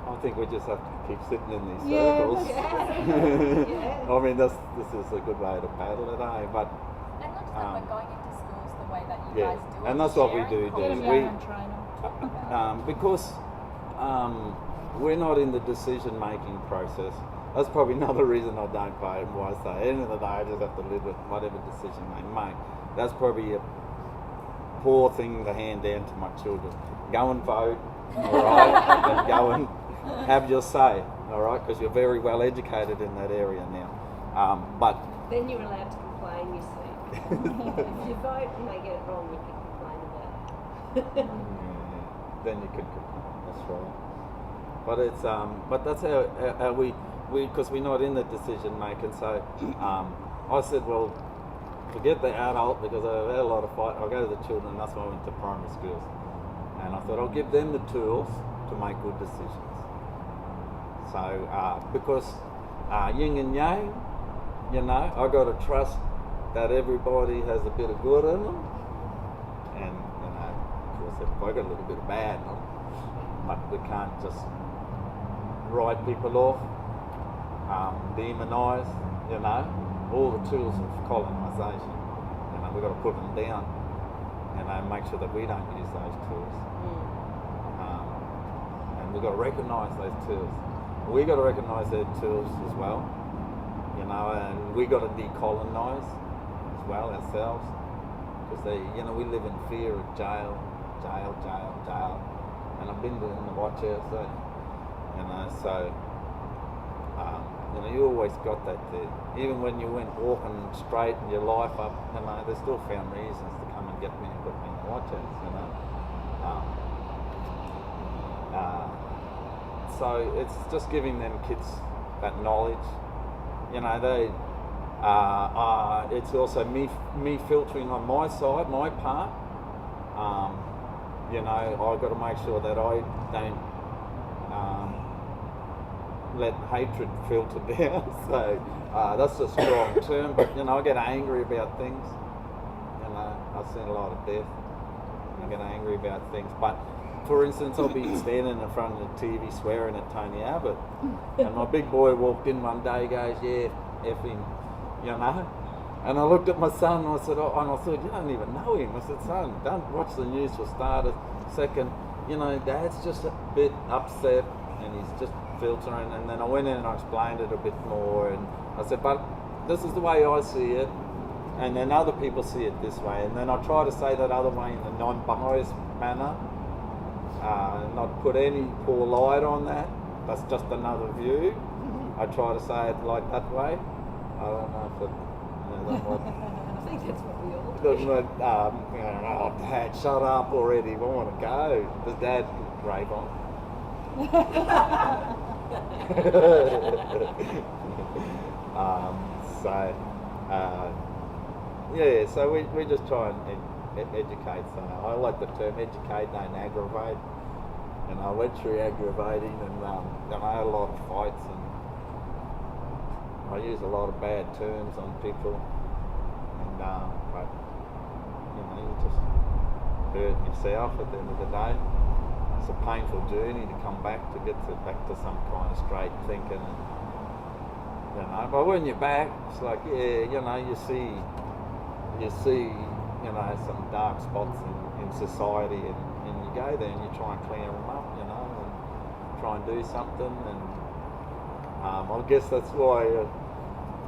I think we just have to keep sitting in these Yeah, circles. Yeah. I mean, this is a good way to paddle it, eh? But And not just that, but going into schools the way that you yeah, guys do it. and that's what we sharing do. Get them culture. We- down and train them. because we're not in the decision-making process. That's probably another reason I don't vote and why I say at the end of the day I just have to live with whatever decision they make. That's probably a poor thing to hand down to my children. Go and vote, alright, and go and have your say, alright, because you're very well educated in that area now. But Then you're allowed to complain, you see. If you vote and they get it wrong, you can complain about it. then you could complain. That's right. But it's but that's how we because we're not in the decision making. So I said, well, forget the adult because I've had a lot of fight. I'll go to the children. That's why I went to primary schools, and I thought I'll give them the tools to make good decisions. So because yin and yang, you know, I got to trust that everybody has a bit of good in them, and you know, of course, I got a little bit of bad in them, but we can't just write people off, demonise, you know, all the tools of colonisation. You know, we've got to put them down, you know, make sure that we don't use those tools, and we've got to recognise those tools. We got to recognise their tools as well, you know, and we got to decolonise as well ourselves, because they, you know, we live in fear of jail, and I've been in the watch house, so, you know, so, you know, you always got that there. Even when you went walking straight in your life up, you know, they still found reasons to come and get me and put me in the watch house, you know. So it's just giving them kids that knowledge, you know. They, it's also me filtering on my side, my part. You know, I've got to make sure that I don't let hatred filter down. So that's a strong term, but you know, I get angry about things. You know, I've seen a lot of death. I get angry about things, but for instance, I'll be standing in front of the TV swearing at Tony Abbott, and my big boy walked in one day, goes, "Yeah, F him," you know. And I looked at my son and I said, "Oh," and I thought, "You don't even know him." I said, "Son, don't watch the news for starters. Second, you know, Dad's just a bit upset and he's just filtering." And then I went in and I explained it a bit more, and I said, "But this is the way I see it, and then other people see it this way." And then I try to say that other way in a non-biased manner, not put any poor light on that. That's just another view. I try to say it like that way. I don't know if it, you know, that might, I think that's what we all do. doesn't it, you know, "Oh, Dad, shut up already. We want to go." Does Dad rave on? Yeah, so we just try and educate. So I like the term educate, don't aggravate. And I went through aggravating, and I had a lot of fights, and I use a lot of bad terms on people, and but you know, you just hurt yourself at the end of the day. It's a painful journey to come back to get back to some kind of straight thinking, and, you know. But when you're back, it's like, yeah, you know, you see, you know, some dark spots in society, and you go there and you try and clear them up, you know, and try and do something. And I guess that's why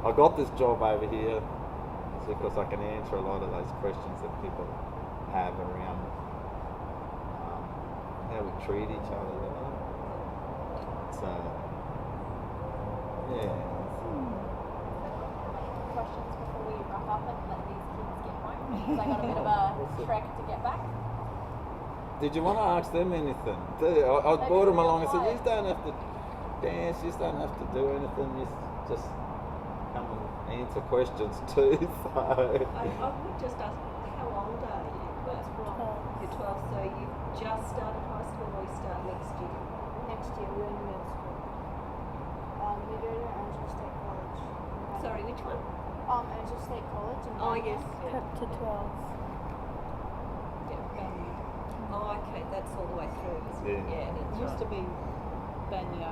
I got this job over here, is because I can answer a lot of those questions that people have around how we treat each other, you know. So, yeah. Questions before we wrap up and let these kids get home? Because I got a bit of a trek to get back. Did you want to ask them anything? I brought them along and said, "You don't have to dance, you don't have to do anything, you just come and answer questions too." So. I would just ask, how old are you? What? You're 12, so you've just started high school or you start next year? Next year, we're in middle school. We go to Angel State College. Sorry, which one? Angel State College. In Oh, Bangor. yes. Yeah. Prep to 12. Yeah. Oh, okay, that's all the way through, isn't it? Yeah. Yeah, that's It used to right. be Banyo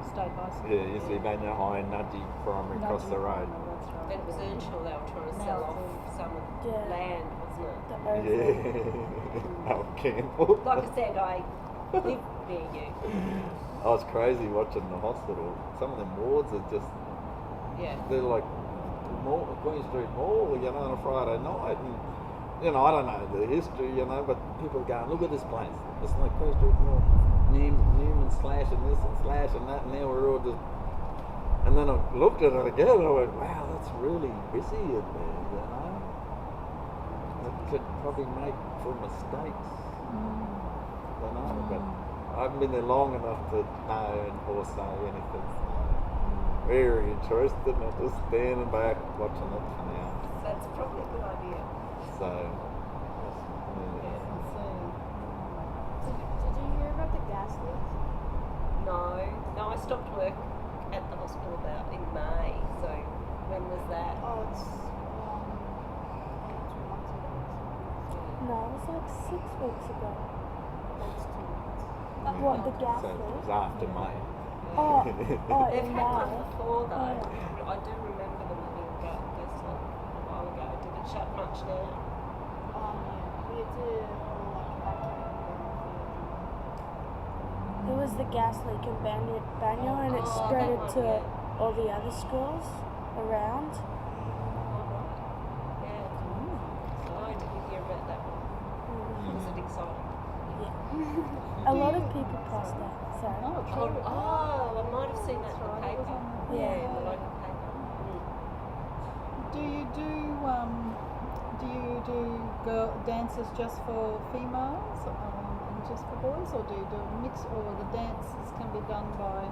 State High School. Yeah, it used to be Banyo High and Nudgee Primary across the road. Oh, that's right. It was Earnshaw they were trying to Now sell it's off all- some of the Yeah. land, wasn't it? The Yeah. Oh, Campbell. Like I said, I live near you. I was crazy watching the hospital. Some of them wards are just, Yeah. they're like Queen Street Mall, you know, on a Friday night. And, you know, I don't know the history, you know, but people are going, look at this place. It's like Queen Street Mall. Newman slashing this and slashing that, and now we're all just. And then I looked at it again and I went, wow, that's really busy in there, you know. It could probably make for mistakes, you know, but I haven't been there long enough to know or say anything. Very interested, and I'm just standing back watching it for now. That's probably a good idea. So, Yeah. Let's see. Did you hear about the gas leak? No, I stopped work at the hospital about in May. So when was that? Oh, it's 2 months ago. No, it was like 6 weeks ago. That's 2 months. What, the gas so it leak? was after May. Oh, They've in had one May. before though. Yeah. I do remember them having a gas leak a while ago. Did it shut much down? Yeah. We had to It was the gas leak in Banyo and it Oh, spread that it one, to yeah. all the other schools around. Yeah. So I didn't hear about that one. Was it exciting? Yeah. A lot of people passed that. Sorry. Oh, Oh, true. I might have seen that in the That's right, it was paper. on the- Yeah, in the Yeah. local paper. Do you do girl dances just for females and just for boys, or do you do a mix, or the dances can be done by? I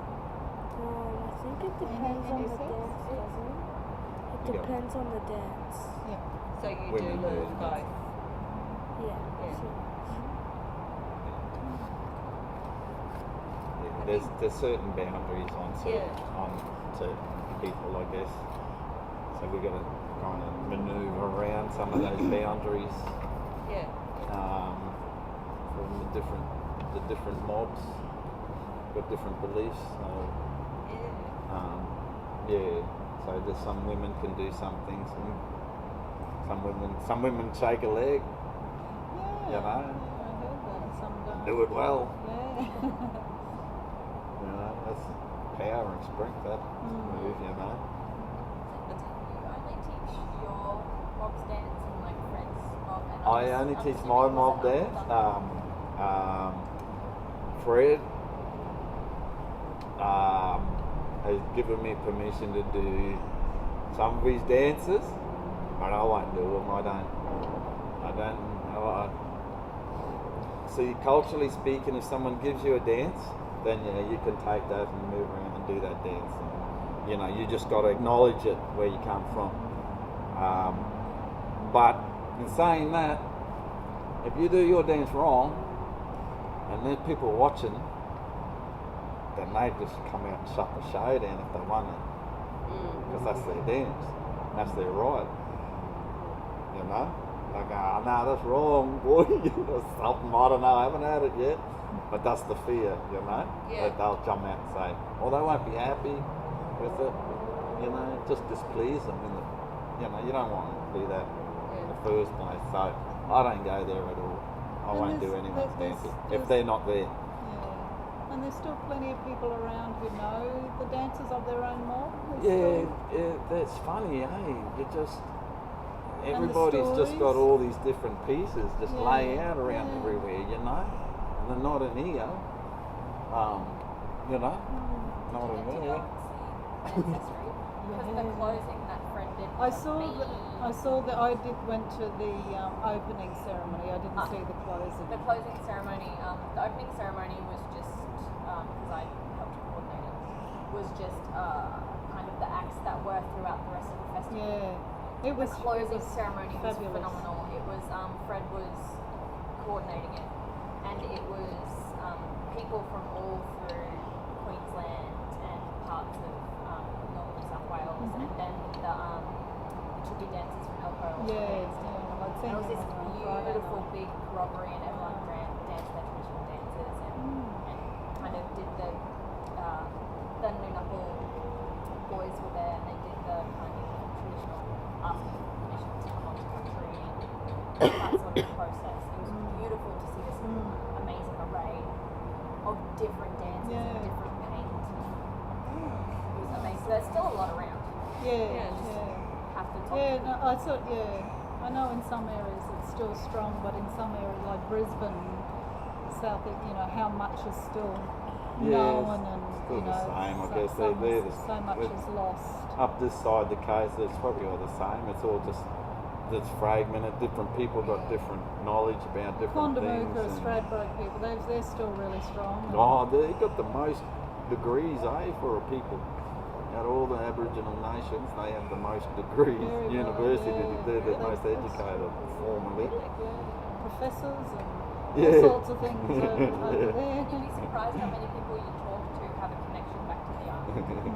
think it depends on any the sex? dance, doesn't it? It Yeah. depends on the dance. Yeah. So you Women do learn do. both. Yeah. Yeah. So, Yeah, there's certain boundaries on certain, Yeah. on certain people, I guess. So we've got to kind of manoeuvre around some of those boundaries Yeah. from the different mobs, got different beliefs. So Yeah. yeah, so there's some women can do some things, and some women shake a leg, Yeah. you know, I heard that. Some don't. do it well. Yeah. You know, that's power and strength, that move, you know. But do you only teach your mob's dance and like friends mob and I others? only I'm teach assuming my it mob wasn't dance. done. Fred has given me permission to do some of his dances, but I won't do them. I don't. See, culturally speaking, if someone gives you a dance, then yeah, you can take that and move around and do that dance. And, you know, you just got to acknowledge it where you come from. But in saying that, if you do your dance wrong, and there's people watching, then they just come out and shut the show down if they want it, because that's their dance, that's their right. You know, like, no, that's wrong, boy. Or something, I don't know, I haven't had it yet, but that's the fear, you know. Yeah. That they'll jump out and say, well, they won't be happy with it, you know, just displease them. You know, you don't want to do that in the first place, so I don't go there at all. I And won't do there's- anyone's there's- dances if there's- they're not there. Yeah. And there's still plenty of people around who know the dances of their own mob. There's Yeah, still- yeah, that's funny, eh? You just the everybody's just got stories. all these different pieces just Yeah, lay out around yeah. everywhere, you know, and they're not in here. You know, not in Did you there. go and see Ancestry? Because the Yeah. closing that friend did I was saw me. that. Went to the opening ceremony. I didn't see the closing. The closing ceremony, the opening ceremony was just, because I helped coordinate it, was just kind of the acts that were throughout the rest of the festival. Yeah. It was the closing ceremony was fabulous. phenomenal. It was Fred was coordinating it, and it was people from all through Queensland and parts of North New South Wales, and then the trippy dancers from Elko. Yeah, I'd And seen it was this them on Friday beautiful night. big robbery, and everyone danced their traditional dances and kind of did the Nunapul boys were there, and they did the kind of traditional asking for permission to come onto country and that sort of process. It was beautiful to see this amazing array of different dances and Yeah. different paint. It was amazing. There's still a lot around. Yeah, just yeah. Have to talk. Yeah, no, I thought, I know in some areas it's still strong, but in some areas like Brisbane, South, how much is still known and, still the same. I guess so they're much is lost. up this side the coast. It's probably all the same. It's all just fragmented. Different people got different knowledge about different things. Kondamuka, Stradbroke people, they're still really strong. Oh, they got the most degrees, for a people. Out of all the Aboriginal nations, they have the most degrees. Very well, University, yeah. they're the Yeah, most that's- educated formally. Professors and Yeah. all sorts of things over there. You'd be surprised how many people you talk to have a connection back to the art. Yeah. Particularly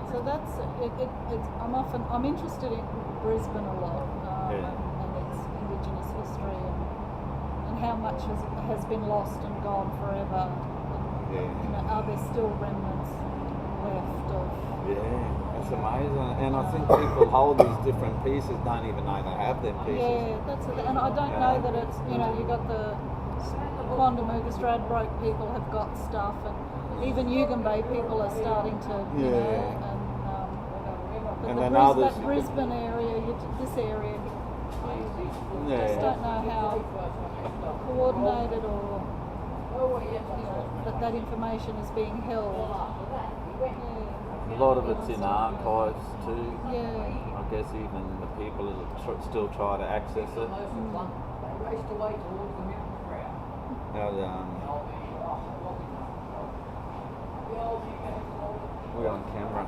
So that's I'm interested in Brisbane a lot and its Indigenous history and how much has been lost and gone forever. And, are there still remnants left of? Yeah, it's amazing. And I think people hold these different pieces, don't even know they have them pieces. Yeah, that's it. And I don't know that it's you got the Kondamuka, Stradbroke people have got stuff, and even Yugambeh people are starting to but And the then others- that Brisbane area, this area, you just don't know how coordinated or that information is being held. A lot of it's in archives too. Yeah. I guess even the people that still try to access it. We're on camera.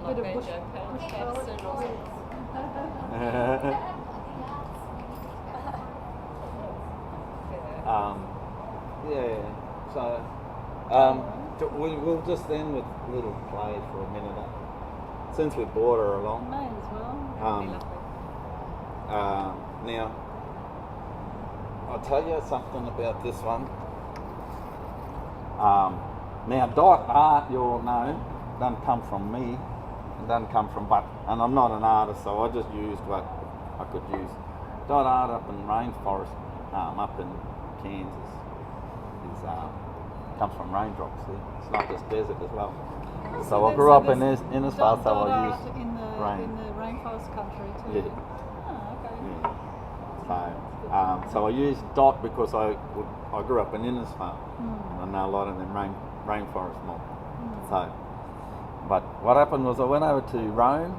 Bit of bush We'll just end with a little play for a minute. Since we brought her along. May as well. Now, I'll tell you something about this one. Now, dot art, you'll know, doesn't come from me. It doesn't come from, and I'm not an artist, so I just used what I could use. Dot art up in rainforest, up in Kansas, comes from raindrops. See? It's not just desert as well. So I grew up in Innisfail, so I used rain. In the rainforest country too. Yeah. Oh, okay. Yeah. So I used dot because I grew up in Innisfail, and I know a lot of them rainforest mob. So, but what happened was I went over to Rome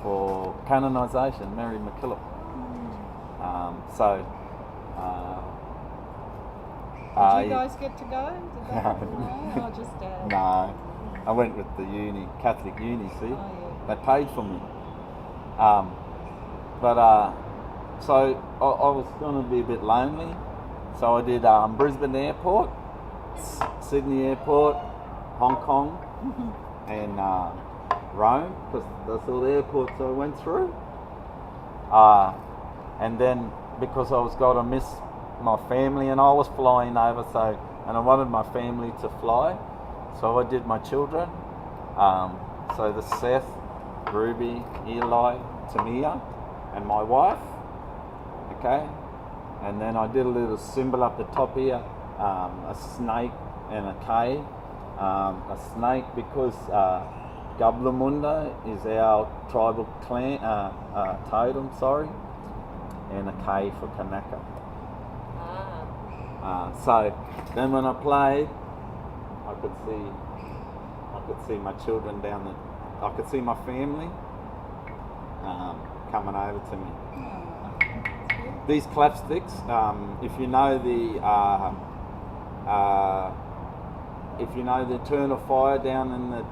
for canonisation, Mary MacKillop. Did you guys get to go? Did they? No. No, or just Dad? No, I went with the Catholic uni, see? Oh, yeah. They paid for me. So I was going to be a bit lonely. So I did Brisbane Airport, Sydney Airport, Hong Kong, and Rome, because that's all the airports I went through. And then because I was going to miss my family, and I was flying over, and I wanted my family to fly, so I did my children. So the Seth, Ruby, Eli, Tamia, and my wife. Okay, and then I did a little symbol up the top here, a snake and a K. A snake because Gublamunda is our tribal clan totem, and a K for Kanaka. So then when I played, I could see my children I could see my family coming over to me. these clapsticks, if you know the Turn of Fire down in the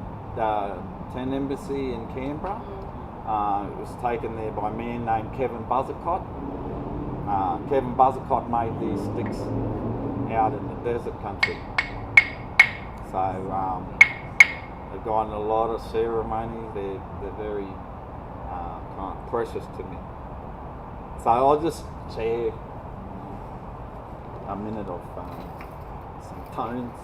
Tent Embassy in Canberra, it was taken there by a man named Kevin Buzzacott. Kevin Buzzacott made these sticks out in the desert country. So they've got in a lot of ceremony. They're very kind of precious to me. So I'll just share a minute of some tones.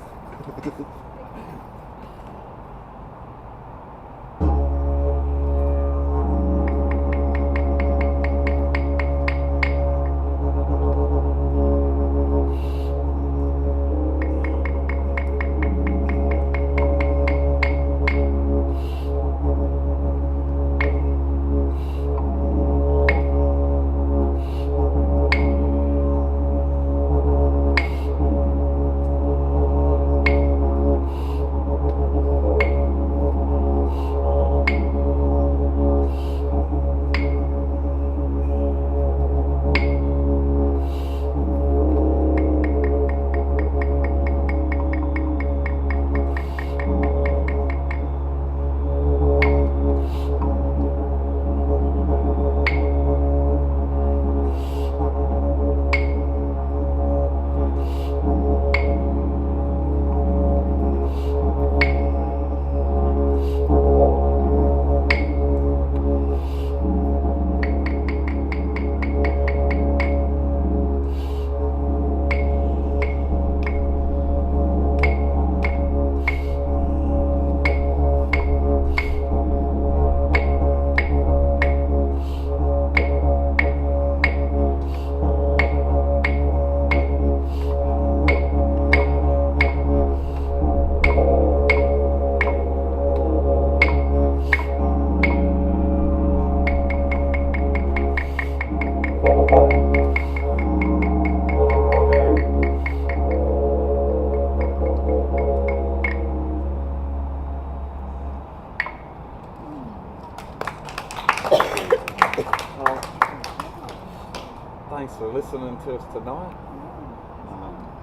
Thanks for listening to us tonight.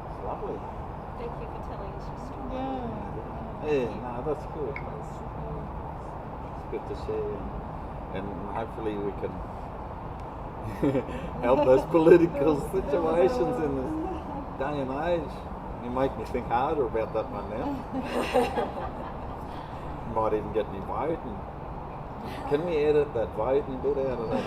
It's lovely. Thank you for telling us your story. Yeah, no, that's good. It's good to share, and hopefully we can help those political situations in this day and age. You make me think harder about that one now. Might even get me voting. Can we edit that voting bit out of that?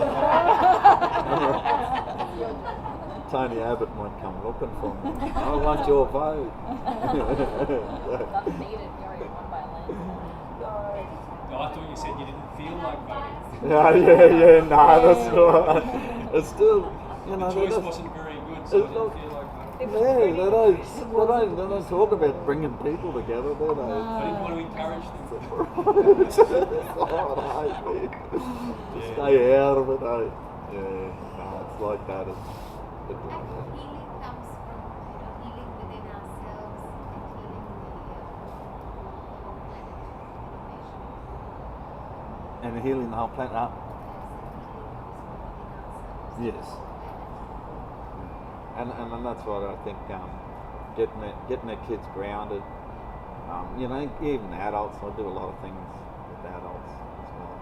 Tony Abbott might come looking for me. I want your vote. Not needed. You already won by a landslide. No, I thought you said you didn't feel like voting. Yeah, no, that's right. It's still, you know, The choice wasn't very good, so I didn't feel like voting. Yeah, they don't talk about bringing people together, do they? I didn't want to encourage them. Stay out of it, eh? Yeah, no, it's like that. And healing comes from healing within ourselves and healing the whole planet, nation. And healing the whole planet up. Yes. And that's what I think, getting the kids grounded. You know, even adults, I do a lot of things with adults as well,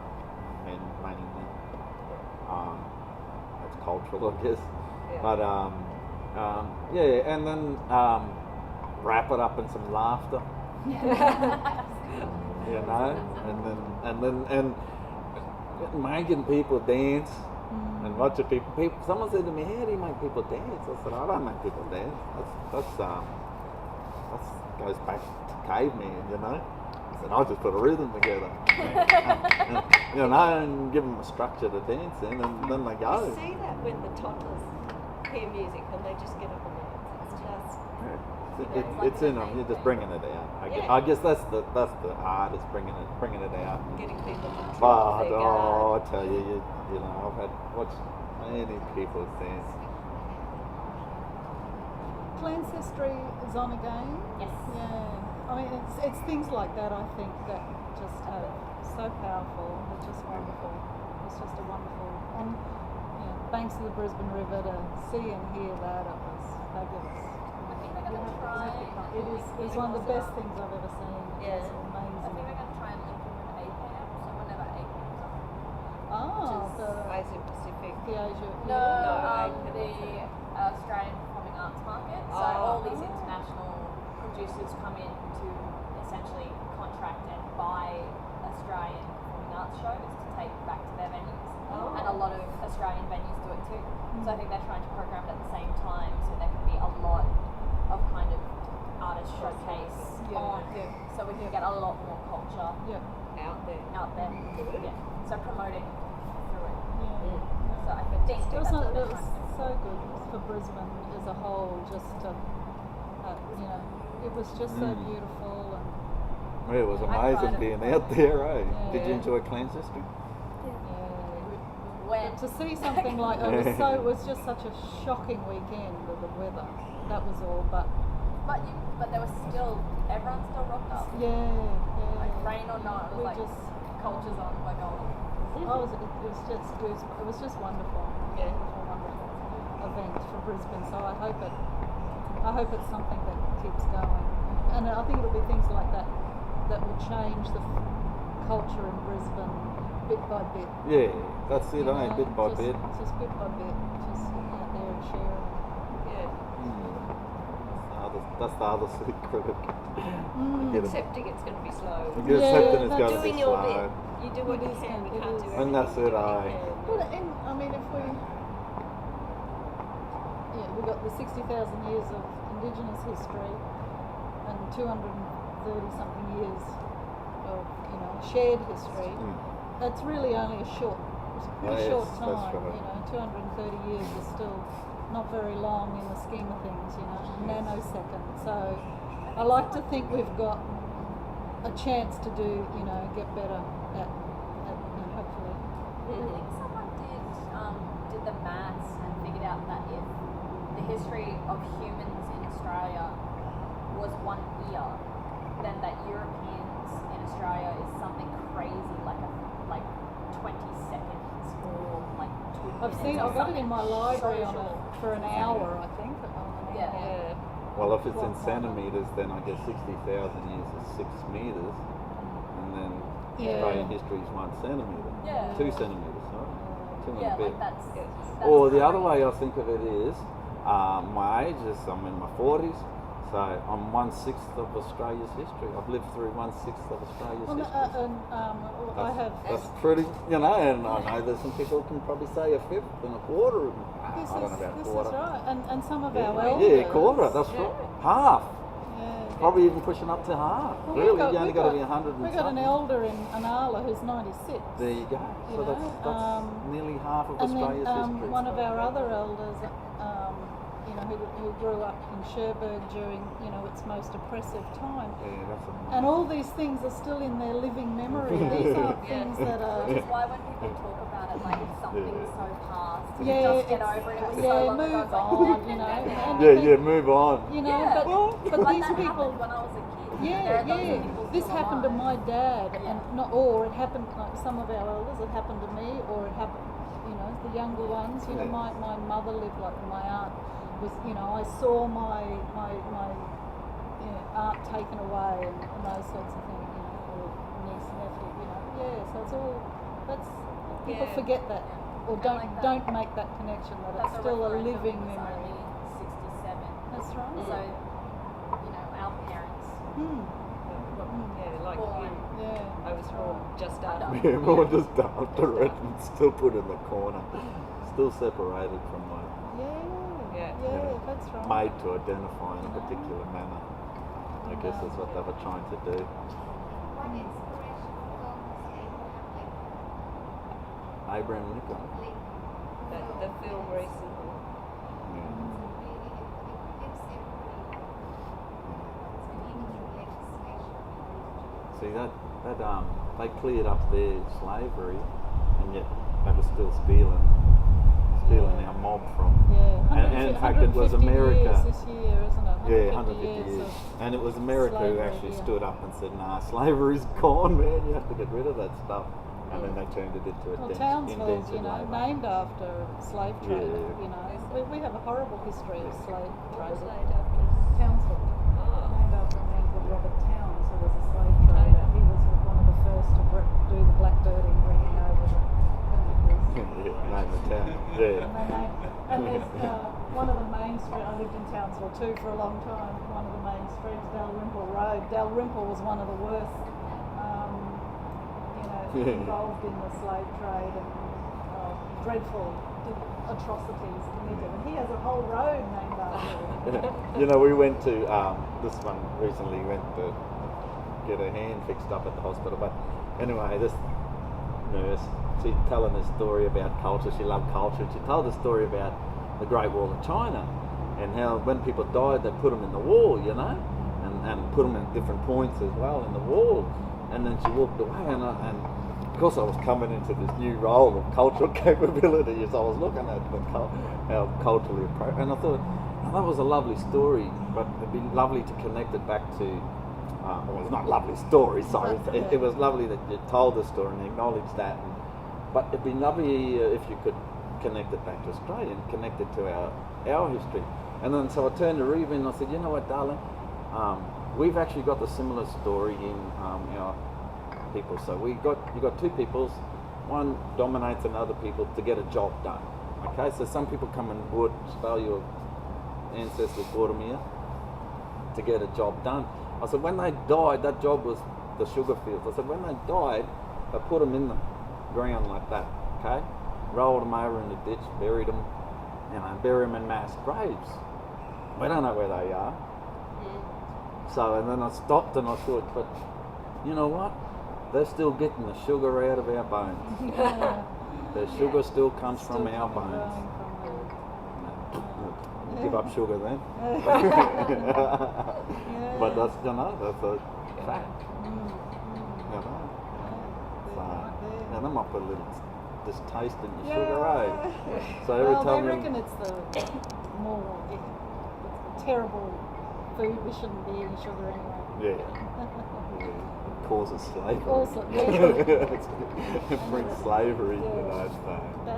and mainly. That's cultural, I guess. Yeah. But yeah, and then wrap it up in some laughter. You know, and making people dance. And lots of people. Someone said to me, "How do you make people dance?" I said, "I don't make people dance. That's goes back to caveman, you know." I said, "I just put a rhythm together, and, you know, and give them a structure to dance in, and then they go." You see that when the toddlers hear music and they just get up and dance. It's just It's in them. You're just bringing it out. I guess that's the art is bringing it out. getting people to drop But their guard. I tell you, you know, I've had watched many people dance. Ancestry is on again. Yes. Yeah. I mean, it's things like that, I think, that just are so powerful. They're just wonderful. It's just a wonderful, and yeah, banks of the Brisbane River to see and hear that. It was fabulous. I think they're going to try. It was one of the best things I've ever seen. It Yeah. was I amazing. think they're going to try and link in with APAM, so whenever APAM's on. Oh, the Asia Pacific. Asia. No, yeah. the Australian Performing Arts Market. So all these international producers come in to essentially contract and buy Australian performing arts shows to take back to their venues. And a lot of Australian venues do it too. So I think they're trying to program it at the same time so there can be a lot of kind of artist showcase on. Yeah. So we can get a lot more culture Yeah. Out there. out there. Yeah. So promoting through it. Yeah. So I think It that's was, what it they're was trying to do. so good for Brisbane as a whole. Just to, it was just so beautiful and Yeah, it was I cried amazing at being the out there, eh? Did you Yeah. enjoy Clan's history? When to see something like it was just such a shocking weekend with the weather. That was all, but but there was still everyone still rocked up. Like yeah. rain or not, it was We like just- culture's on, we're going. It was just wonderful. Yeah. Wonderful event for Brisbane. So I hope it's something that keeps going. And I think it'll be things like that that will change the culture in Brisbane bit by bit. Yeah, that's it, You eh? know, Bit by just, bit. Just bit by bit, just getting out there and sharing. Yeah. That's the other secret. Get it. Accepting it's going to be slow. You're accepting it's no, going to be Doing your slow. bit. You do what It you is can. going- You it can't is. do And everything. that's You it, do what you aye. can. Well, and I mean, if we've got the 60,000 years of Indigenous history and 230 something years of shared history. That's really only it's a pretty Yes, short that's time. right. 230 years is still not very long in the scheme of things. Nanosecond. So I like to think we've got a chance to do, get better at hopefully. I think someone did the maths and figured out that if the history of humans in Australia was 1 year, then that Europeans in Australia is something crazy like 20 seconds or like 2 minutes. I've got it in my library so short. for an hour, I think. Yeah. Yeah. Well, if it's in centimetres, then I guess 60,000 years is 6 metres. And then Yeah. Australian history is 1 centimetre. Yeah. 2 centimetres, sorry. 2 and Yeah, a bit. like that's Or the other crazy. way I think of it is, my age is I'm in my 40s, so I'm 1/6 of Australia's history. I've lived through 1/6 of Australia's Well, history. I have. That's pretty, and I know there's some people who can probably say 1/5 and 1/4. This I don't know is, about this quarter. is right, and some of our Yeah, elders. yeah, quarter. That's right. Half. Yeah. Probably even pushing up to half. Well, Really, you only got to be 100 and We've got an something. elder in Anala who's 96. There you go. You So know, that's nearly half of And Australia's then history. one of our other elders, who grew up in Cherbourg during, its most oppressive time. Yeah, that's And all these things are still in their living memory. These aren't things that are. Which is why when people talk about it like it's something so past, you Yeah, just get it's- over it. It was yeah, so long move ago. It's like, on, and Yeah, move on. Yeah. But like these that people. happened when I was a kid. There Yeah, are those yeah. people This still happened to alive. my dad, Yeah. and it happened like some of our elders. It happened to me, or it happened, the younger ones. Yeah. My mother lived like my aunt was. I saw my aunt taken away and those sorts of things. Or niece, nephew. Yeah. So it's all that's people Yeah. forget that, or And don't like that- don't make that connection that That's it's still a referendum living was memory. only 67. That's right. So, our parents Hmm. Yeah, like born. you. Yeah. I was born just I after. know. Yeah, more just after it and still put in the corner. Still separated from my Yeah, Yeah. that's right. made to identify in a particular manner. I guess that's what they were trying to do. What inspiration film was Abraham Lincoln. The film recently. Yeah. really it gives everybody an image of legislation. See that they cleared up their slavery, and yet they were still stealing our mob from. Yeah, And in fact, it was 150 America. years this year, isn't it? Yeah, 150 years. of- And it was America who slavery, actually yeah. stood up and said, "Nah, slavery's gone, man. You have to get rid of that stuff." and then they turned it into a Well, dent- Townsville's, indentured labour. named after slave trade. Yeah. We have a horrible history of slave What was trade. laid after? Townsville, Oh. named after a man called Robert Towns, who was a slave trader. He was one of the first to do the black dirty, bringing over the Yeah, name the town. Yeah. And there's one of the main streets, I lived in Townsville too for a long time, one of the main streets, Dalrymple Road. Dalrymple was one of the worst, involved in the slave trade and dreadful atrocities committed. And he has a whole road named after him. We went to, this one recently went to get her hand fixed up at the hospital, but anyway, this nurse, she's telling a story about culture. She loved culture. She told a story about the Great Wall of China and how when people died, they put them in the wall, and put them in different points as well in the wall. And then she walked away, and of course I was coming into this new role of cultural capability as I was looking at how culturally appropriate. And I thought, that was a lovely story, but it'd be lovely to connect it back to. Well, it's not a lovely story, sorry. It was lovely that you told the story and acknowledged that. But it'd be lovely if you could connect it back to Australia and connect it to our history. And then so I turned to Reba and I said, you know what, darling, we've actually got the similar story in our people. So you got two peoples, one dominates another people to get a job done. Okay, so some people come and brought Australia, ancestors brought them here to get a job done. I said, when they died, that job was the sugar fields. I said, when they died, they put them in the ground like that, okay? Rolled them over in the ditch, buried them, bury them in mass graves. We don't know where they are. So, and then I stopped and I thought, but you know what? They're still getting the sugar out of our bones. The sugar still comes from our bones. Give up sugar then. But that's a fact. So, they might put a little distaste in your sugar, So every time they reckon it's the terrible food we shouldn't be eating sugar anyway. It causes slavery. Also, It brings slavery, Bad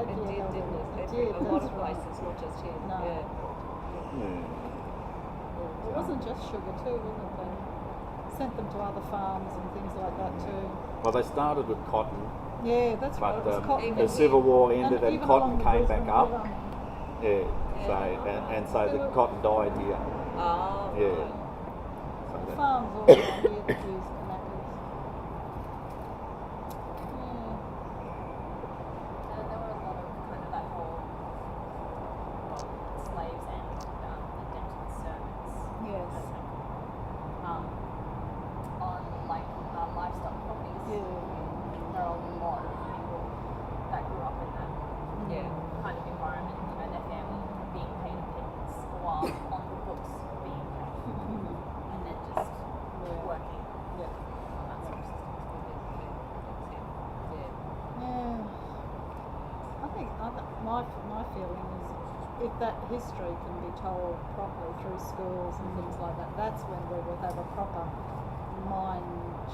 It did, deal, didn't it? It It did, did. A lot that's of right. places, not just here. No. Yeah. It wasn't just sugar too, wasn't it? They sent them to other farms and things like that too. Well, they started with cotton, Yeah, that's right. but It was cotton. the Civil War ended and even cotton along the came back Brisbane up. River. So the cotton died here. Oh, Yeah. right. So The that- farms all around here that used the knackers. And there were a lot of kind of that whole slaves and indentured servants. Yes. On livestock properties. Yeah. There are a lot of people that grew up in that Yeah. kind of environment, their family being paid a pittance while on the books being paid, and then just working Yeah. on that sort of system. Yeah. I think my feeling is if that history can be told properly through schools and things like that, that's when we will have a proper mind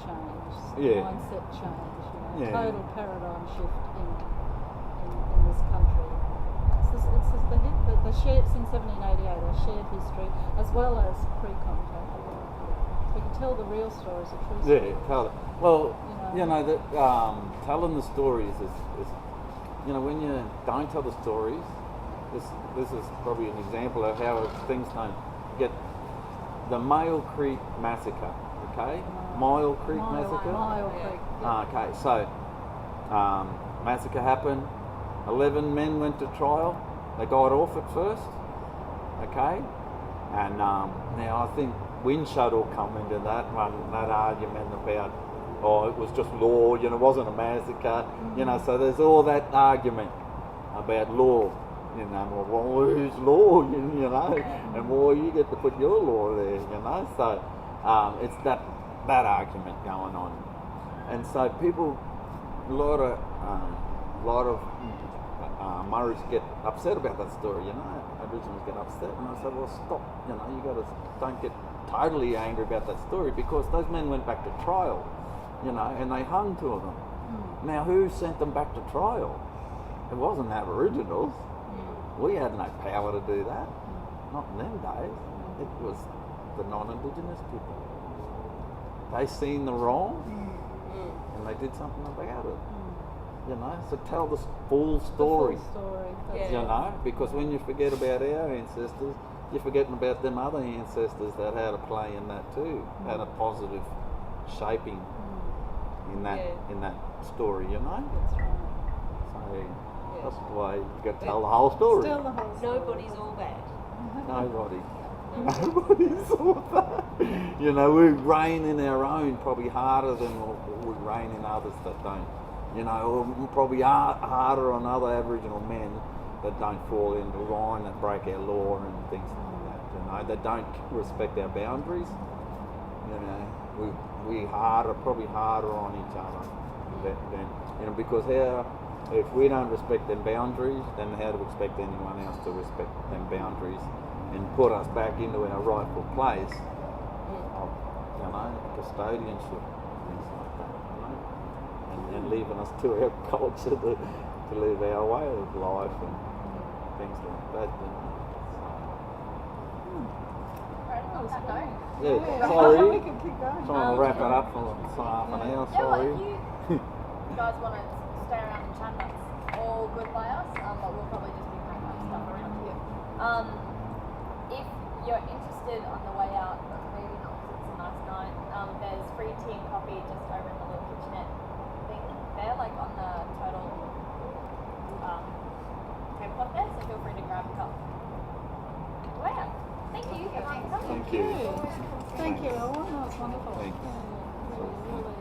change, mindset change, total paradigm shift in this country. It's the shared, since 1788, our shared history as well as pre-contact. We can tell the real stories, the true stories. Yeah, tell it. Well, telling the stories is when you don't tell the stories, this is probably an example of how things don't get. The Mayo Creek Massacre, okay? Mile Creek Massacre? Mile Creek. Yeah. Okay, so massacre happened, 11 men went to trial, they got off at first, okay? And now I think Wind Shuttle come into that argument about, it was just law, it wasn't a massacre, so there's all that argument about law, well, whose law, and why you get to put your law there, so it's that argument going on. And so people, a lot of Murrays get upset about that story, Aboriginals get upset, and I said, well, stop, don't get totally angry about that story, because those men went back to trial, and they hung two of them, Now, who sent them back to trial? It wasn't Aboriginals. We had no power to do that. Not in them days. It was the non-Indigenous people. They seen the wrong and they did something about it. You know, so tell the full story. The full story. Yeah. You know, because when you forget about our ancestors, you're forgetting about them other ancestors that had a play in that too, had a positive shaping in that story. You know, That's right. so that's why you got to tell the whole story. Still the whole story. Nobody's all bad. Nobody. Nobody's all that. You know, we reign in our own probably harder than we reign in others that don't. You know, or probably harder on other Aboriginal men that don't fall into line, that break our law and things like that. You know, that don't respect our boundaries. You know, we probably harder on each other than you know, because if we don't respect them boundaries, then how do we expect anyone else to respect them boundaries and put us back into our rightful place of, you know, custodianship, things like that, you know, and leaving us to our culture to live our way of life and things like that, you know. Right, on that note. Yeah, sorry. We can keep going. Trying to wrap it up for half an hour, Yeah, well, sorry. if you guys want to stay around and chat, that's all good by us, but we'll probably just be playing other stuff around here. If you're interested on the way out, but maybe not because it's a nice night, there's free tea and coffee just over in the little kitchenette thing there, like on the total tablecloth there, so feel free to grab a cup. Wow. Thank you. Thank you. Thank you, Owen. That was wonderful. Thank you. Yeah, really, really